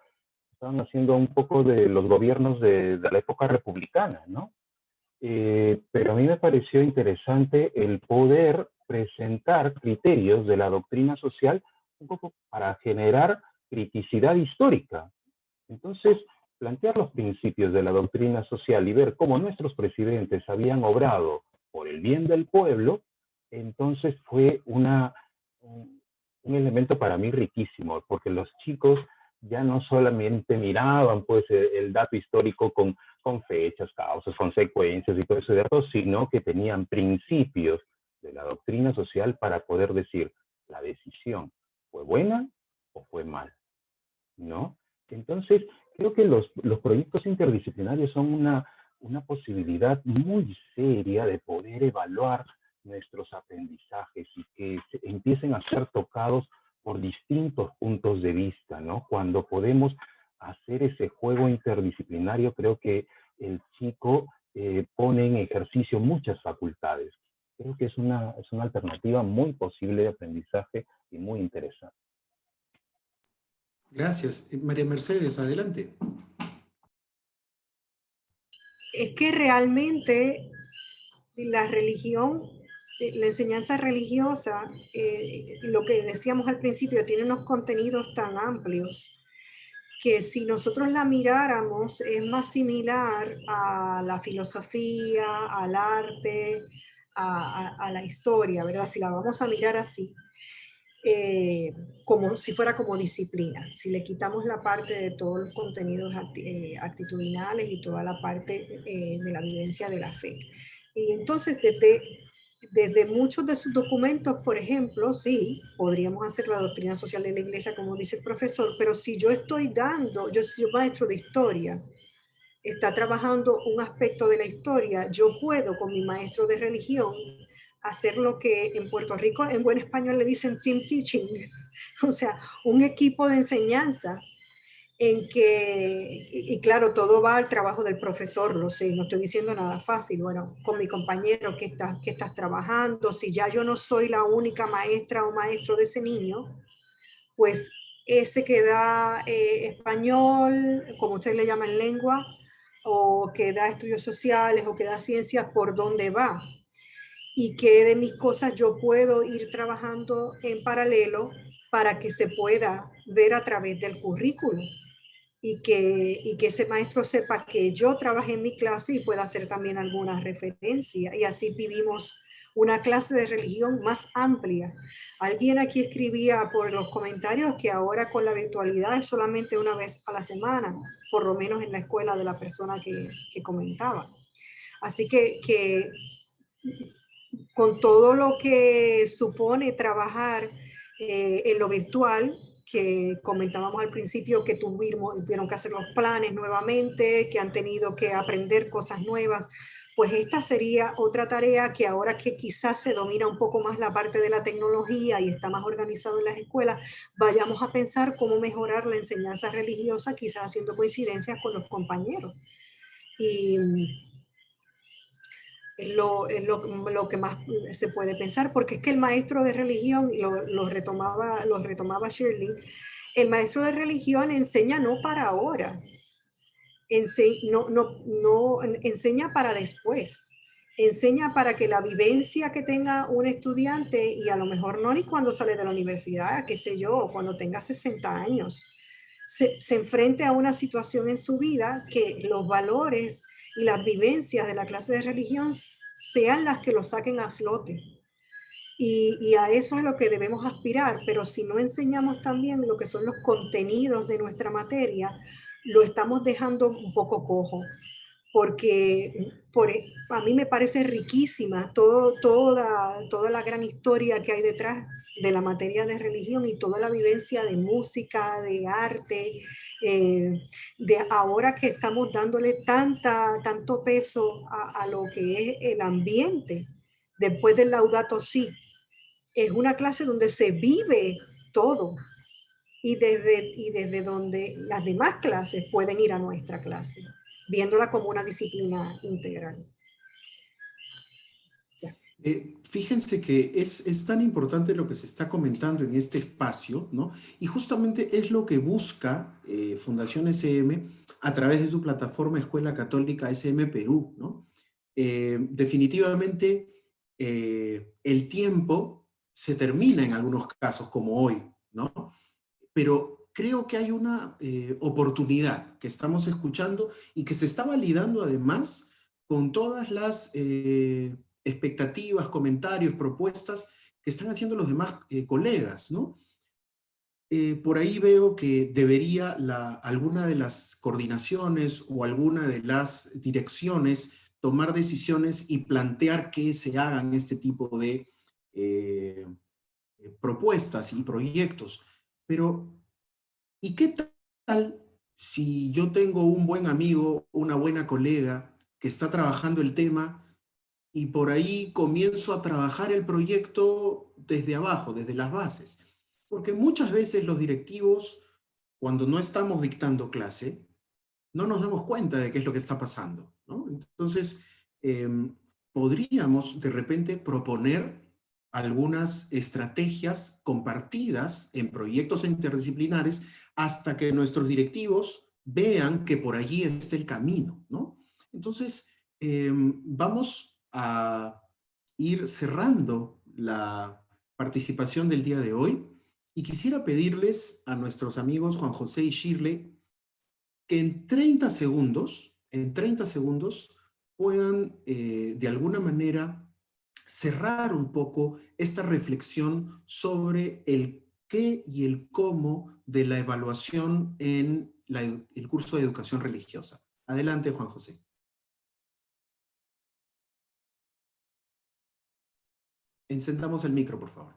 estaban haciendo un poco de los gobiernos de la época republicana, ¿no? Pero a mí me pareció interesante el poder presentar criterios de la doctrina social un poco para generar criticidad histórica. Entonces, plantear los principios de la doctrina social y ver cómo nuestros presidentes habían obrado por el bien del pueblo, entonces fue un elemento para mí riquísimo, porque los chicos ya no solamente miraban pues el dato histórico con fechas, causas, consecuencias y todo ese dato, sino que tenían principios de la doctrina social para poder decir, la decisión fue buena o fue mala, ¿no? Entonces, creo que los proyectos interdisciplinarios son una posibilidad muy seria de poder evaluar nuestros aprendizajes y que empiecen a ser tocados por distintos puntos de vista, ¿no? Cuando podemos hacer ese juego interdisciplinario, creo que el chico pone en ejercicio muchas facultades. Creo que es una alternativa muy posible de aprendizaje y muy interesante. Gracias. María Mercedes, adelante. Es que realmente la religión, la enseñanza religiosa, lo que decíamos al principio, tiene unos contenidos tan amplios que si nosotros la miráramos es más similar a la filosofía, al arte, a la historia, ¿verdad? Si la vamos a mirar así, como si fuera como disciplina, si le quitamos la parte de todos los contenidos actitudinales y toda la parte de la vivencia de la fe. Y entonces desde muchos de sus documentos, por ejemplo, sí, podríamos hacer la doctrina social de la iglesia, como dice el profesor, pero si yo estoy yo soy maestro de historia, está trabajando un aspecto de la historia, yo puedo con mi maestro de religión hacer lo que en Puerto Rico en buen español le dicen team teaching, o sea, un equipo de enseñanza en que, y claro, todo va al trabajo del profesor, lo sé, no estoy diciendo nada fácil, bueno, con mi compañero que estás trabajando, si ya yo no soy la única maestra o maestro de ese niño, pues ese que da español, como ustedes le llaman lengua, o que da estudios sociales, o que da ciencias, ¿por dónde va? Y qué de mis cosas yo puedo ir trabajando en paralelo para que se pueda ver a través del currículo y que ese maestro sepa que yo trabajé en mi clase y pueda hacer también alguna referencia. Y así vivimos una clase de religión más amplia. Alguien aquí escribía por los comentarios que ahora con la virtualidad es solamente una vez a la semana, por lo menos en la escuela de la persona que comentaba. Así que con todo lo que supone trabajar en lo virtual, que comentábamos al principio que tuvieron que hacer los planes nuevamente, que han tenido que aprender cosas nuevas, pues esta sería otra tarea que ahora que quizás se domina un poco más la parte de la tecnología y está más organizado en las escuelas, vayamos a pensar cómo mejorar la enseñanza religiosa, quizás haciendo coincidencias con los compañeros. Y Es lo que más se puede pensar, porque es que el maestro de religión, y lo retomaba Shirley, el maestro de religión enseña no para ahora, no enseña para después, enseña para que la vivencia que tenga un estudiante, y a lo mejor no ni cuando sale de la universidad, qué sé yo, cuando tenga 60 años, se enfrente a una situación en su vida que los valores y las vivencias de la clase de religión sean las que lo saquen a flote. Y a eso es lo que debemos aspirar, pero si no enseñamos también lo que son los contenidos de nuestra materia, lo estamos dejando un poco cojo, porque a mí me parece riquísima toda la gran historia que hay detrás de la materia de religión y toda la vivencia de música, de arte, de ahora que estamos dándole tanto peso a lo que es el ambiente después del Laudato Si. Es una clase donde se vive todo y desde donde las demás clases pueden ir a nuestra clase, viéndola como una disciplina integral. Fíjense que es tan importante lo que se está comentando en este espacio, ¿no? Y justamente es lo que busca Fundación SM a través de su plataforma Escuela Católica SM Perú, ¿no? Definitivamente el tiempo se termina en algunos casos, como hoy, ¿no? Pero creo que hay una oportunidad que estamos escuchando y que se está validando además con todas las expectativas, comentarios, propuestas que están haciendo los demás colegas, ¿no? Por ahí veo que debería alguna de las coordinaciones o alguna de las direcciones tomar decisiones y plantear que se hagan este tipo de propuestas y proyectos. Pero, ¿y qué tal si yo tengo un buen amigo, una buena colega que está trabajando el tema y por ahí comienzo a trabajar el proyecto desde abajo, desde las bases? Porque muchas veces los directivos, cuando no estamos dictando clase, no nos damos cuenta de qué es lo que está pasando, ¿no? Entonces, podríamos de repente proponer algunas estrategias compartidas en proyectos interdisciplinares hasta que nuestros directivos vean que por allí está el camino, ¿no? Entonces, vamos a ir cerrando la participación del día de hoy y quisiera pedirles a nuestros amigos Juan José y Shirley que en 30 segundos puedan de alguna manera cerrar un poco esta reflexión sobre el qué y el cómo de la evaluación en el curso de educación religiosa. Adelante, Juan José. Encendamos el micro, por favor.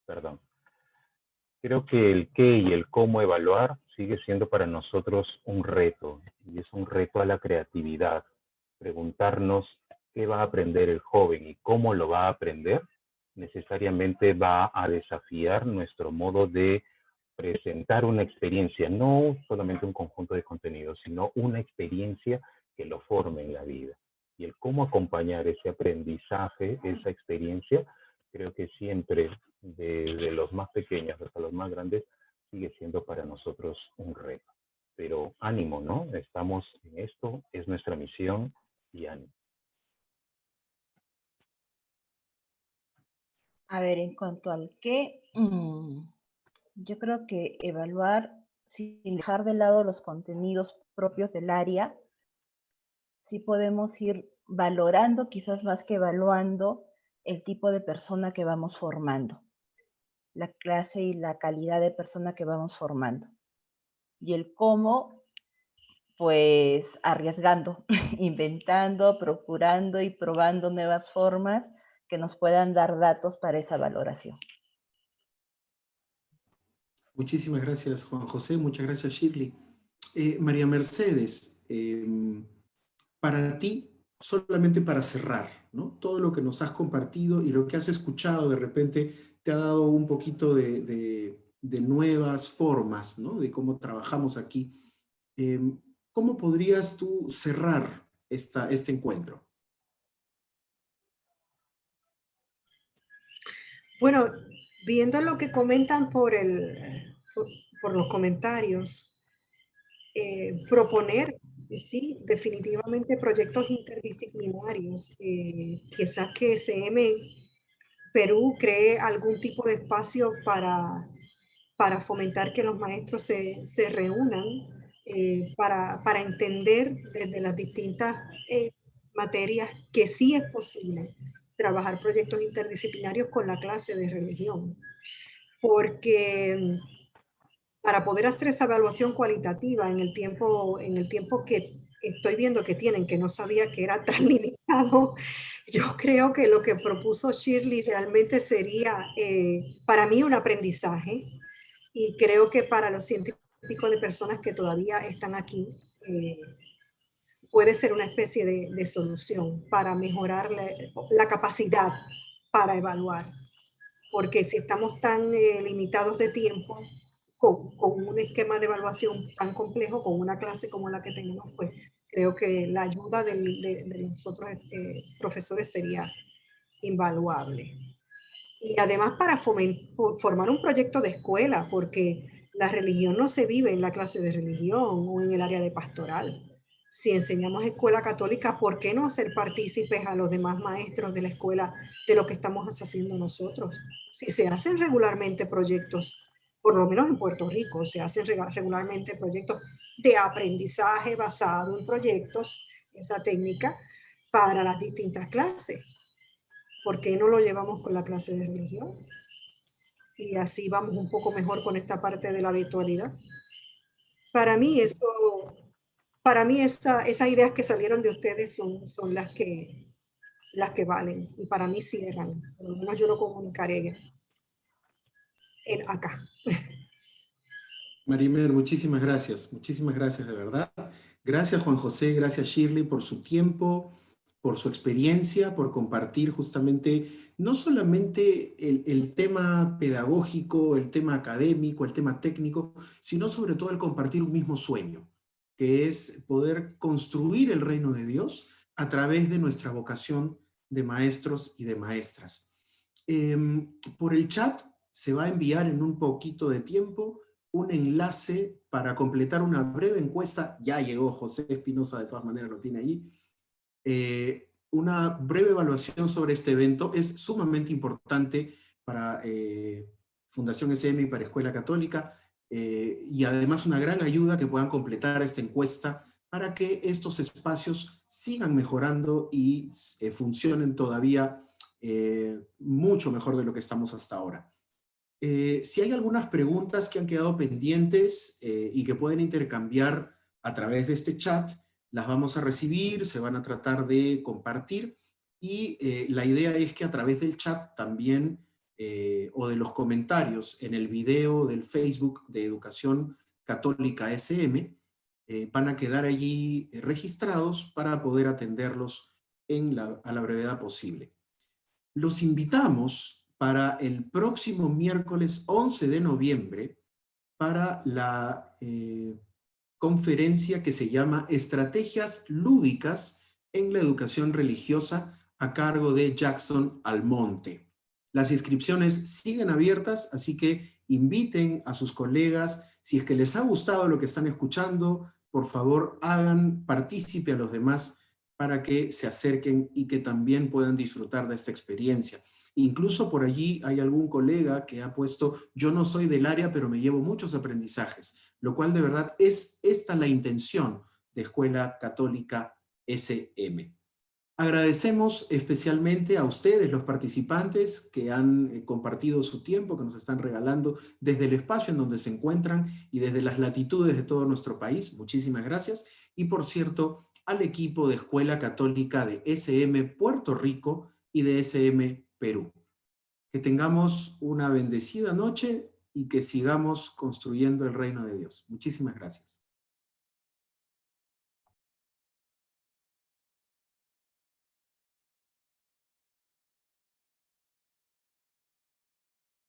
Perdón. Creo que el qué y el cómo evaluar sigue siendo para nosotros un reto, y es un reto a la creatividad. Preguntarnos qué va a aprender el joven y cómo lo va a aprender, necesariamente va a desafiar nuestro modo de presentar una experiencia, no solamente un conjunto de contenidos, sino una experiencia que lo forme en la vida. Y el cómo acompañar ese aprendizaje, esa experiencia, creo que siempre, desde los más pequeños hasta los más grandes, sigue siendo para nosotros un reto. Pero ánimo, ¿no? Estamos en esto, es nuestra misión y ánimo. A ver, en cuanto al qué, yo creo que evaluar sin dejar de lado los contenidos propios del área, sí podemos ir valorando, quizás más que evaluando, el tipo de persona que vamos formando, la clase y la calidad de persona que vamos formando. Y el cómo, pues arriesgando, inventando, procurando y probando nuevas formas que nos puedan dar datos para esa valoración. Muchísimas gracias, Juan José. Muchas gracias, Shirley. María Mercedes, para ti, solamente para cerrar, ¿no? Todo lo que nos has compartido y lo que has escuchado de repente te ha dado un poquito de nuevas formas, ¿no? De cómo trabajamos aquí. ¿cómo podrías tú cerrar este encuentro? Bueno, viendo lo que comentan por los comentarios, proponer, sí, definitivamente proyectos interdisciplinarios, quizás que SM Perú cree algún tipo de espacio para fomentar que los maestros se reúnan para entender desde las distintas materias que sí es posible trabajar proyectos interdisciplinarios con la clase de religión. Porque para poder hacer esa evaluación cualitativa en el tiempo que estoy viendo que tienen, que no sabía que era tan limitado, yo creo que lo que propuso Shirley realmente sería para mí un aprendizaje, y creo que para los cientos de personas que todavía están aquí, puede ser una especie de solución para mejorar la capacidad para evaluar. Porque si estamos tan limitados de tiempo, con un esquema de evaluación tan complejo, con una clase como la que tenemos, pues creo que la ayuda de nosotros profesores sería invaluable. Y además para formar un proyecto de escuela, porque la religión no se vive en la clase de religión o en el área de pastoral. Si enseñamos escuela católica, ¿por qué no hacer partícipes a los demás maestros de la escuela de lo que estamos haciendo nosotros? Si se hacen regularmente proyectos, por lo menos en Puerto Rico, se hacen regularmente proyectos de aprendizaje basado en proyectos, esa técnica, para las distintas clases. ¿Por qué no lo llevamos con la clase de religión? Y así vamos un poco mejor con esta parte de la virtualidad. Para mí esas ideas que salieron de ustedes son las que valen, y para mí cierran. Por lo menos yo lo comunicaré acá. Marimer, muchísimas gracias de verdad. Gracias Juan José, gracias Shirley por su tiempo, por su experiencia, por compartir justamente no solamente el tema pedagógico, el tema académico, el tema técnico, sino sobre todo el compartir un mismo sueño, que es poder construir el reino de Dios a través de nuestra vocación de maestros y de maestras. Por el chat se va a enviar en un poquito de tiempo un enlace para completar una breve encuesta. Ya llegó José Espinosa, de todas maneras lo tiene ahí. Una breve evaluación sobre este evento es sumamente importante para Fundación SM y para Escuela Católica, y además una gran ayuda que puedan completar esta encuesta para que estos espacios sigan mejorando y funcionen todavía mucho mejor de lo que estamos hasta ahora. Si hay algunas preguntas que han quedado pendientes y que pueden intercambiar a través de este chat, las vamos a recibir, se van a tratar de compartir, y la idea es que a través del chat también, o de los comentarios en el video del Facebook de Educación Católica SM, van a quedar allí registrados para poder atenderlos a la brevedad posible. Los invitamos para el próximo miércoles 11 de noviembre para la conferencia que se llama Estrategias Lúdicas en la Educación Religiosa, a cargo de Jackson Almonte. Las inscripciones siguen abiertas, así que inviten a sus colegas. Si es que les ha gustado lo que están escuchando, por favor hagan partícipe a los demás para que se acerquen y que también puedan disfrutar de esta experiencia. Incluso por allí hay algún colega que ha puesto: yo no soy del área, pero me llevo muchos aprendizajes, lo cual de verdad es esta la intención de Escuela Católica SM. Agradecemos especialmente a ustedes, los participantes, que han compartido su tiempo, que nos están regalando desde el espacio en donde se encuentran y desde las latitudes de todo nuestro país. Muchísimas gracias. Y por cierto, al equipo de Escuela Católica de SM Puerto Rico y de SM Perú. Que tengamos una bendecida noche y que sigamos construyendo el reino de Dios. Muchísimas gracias.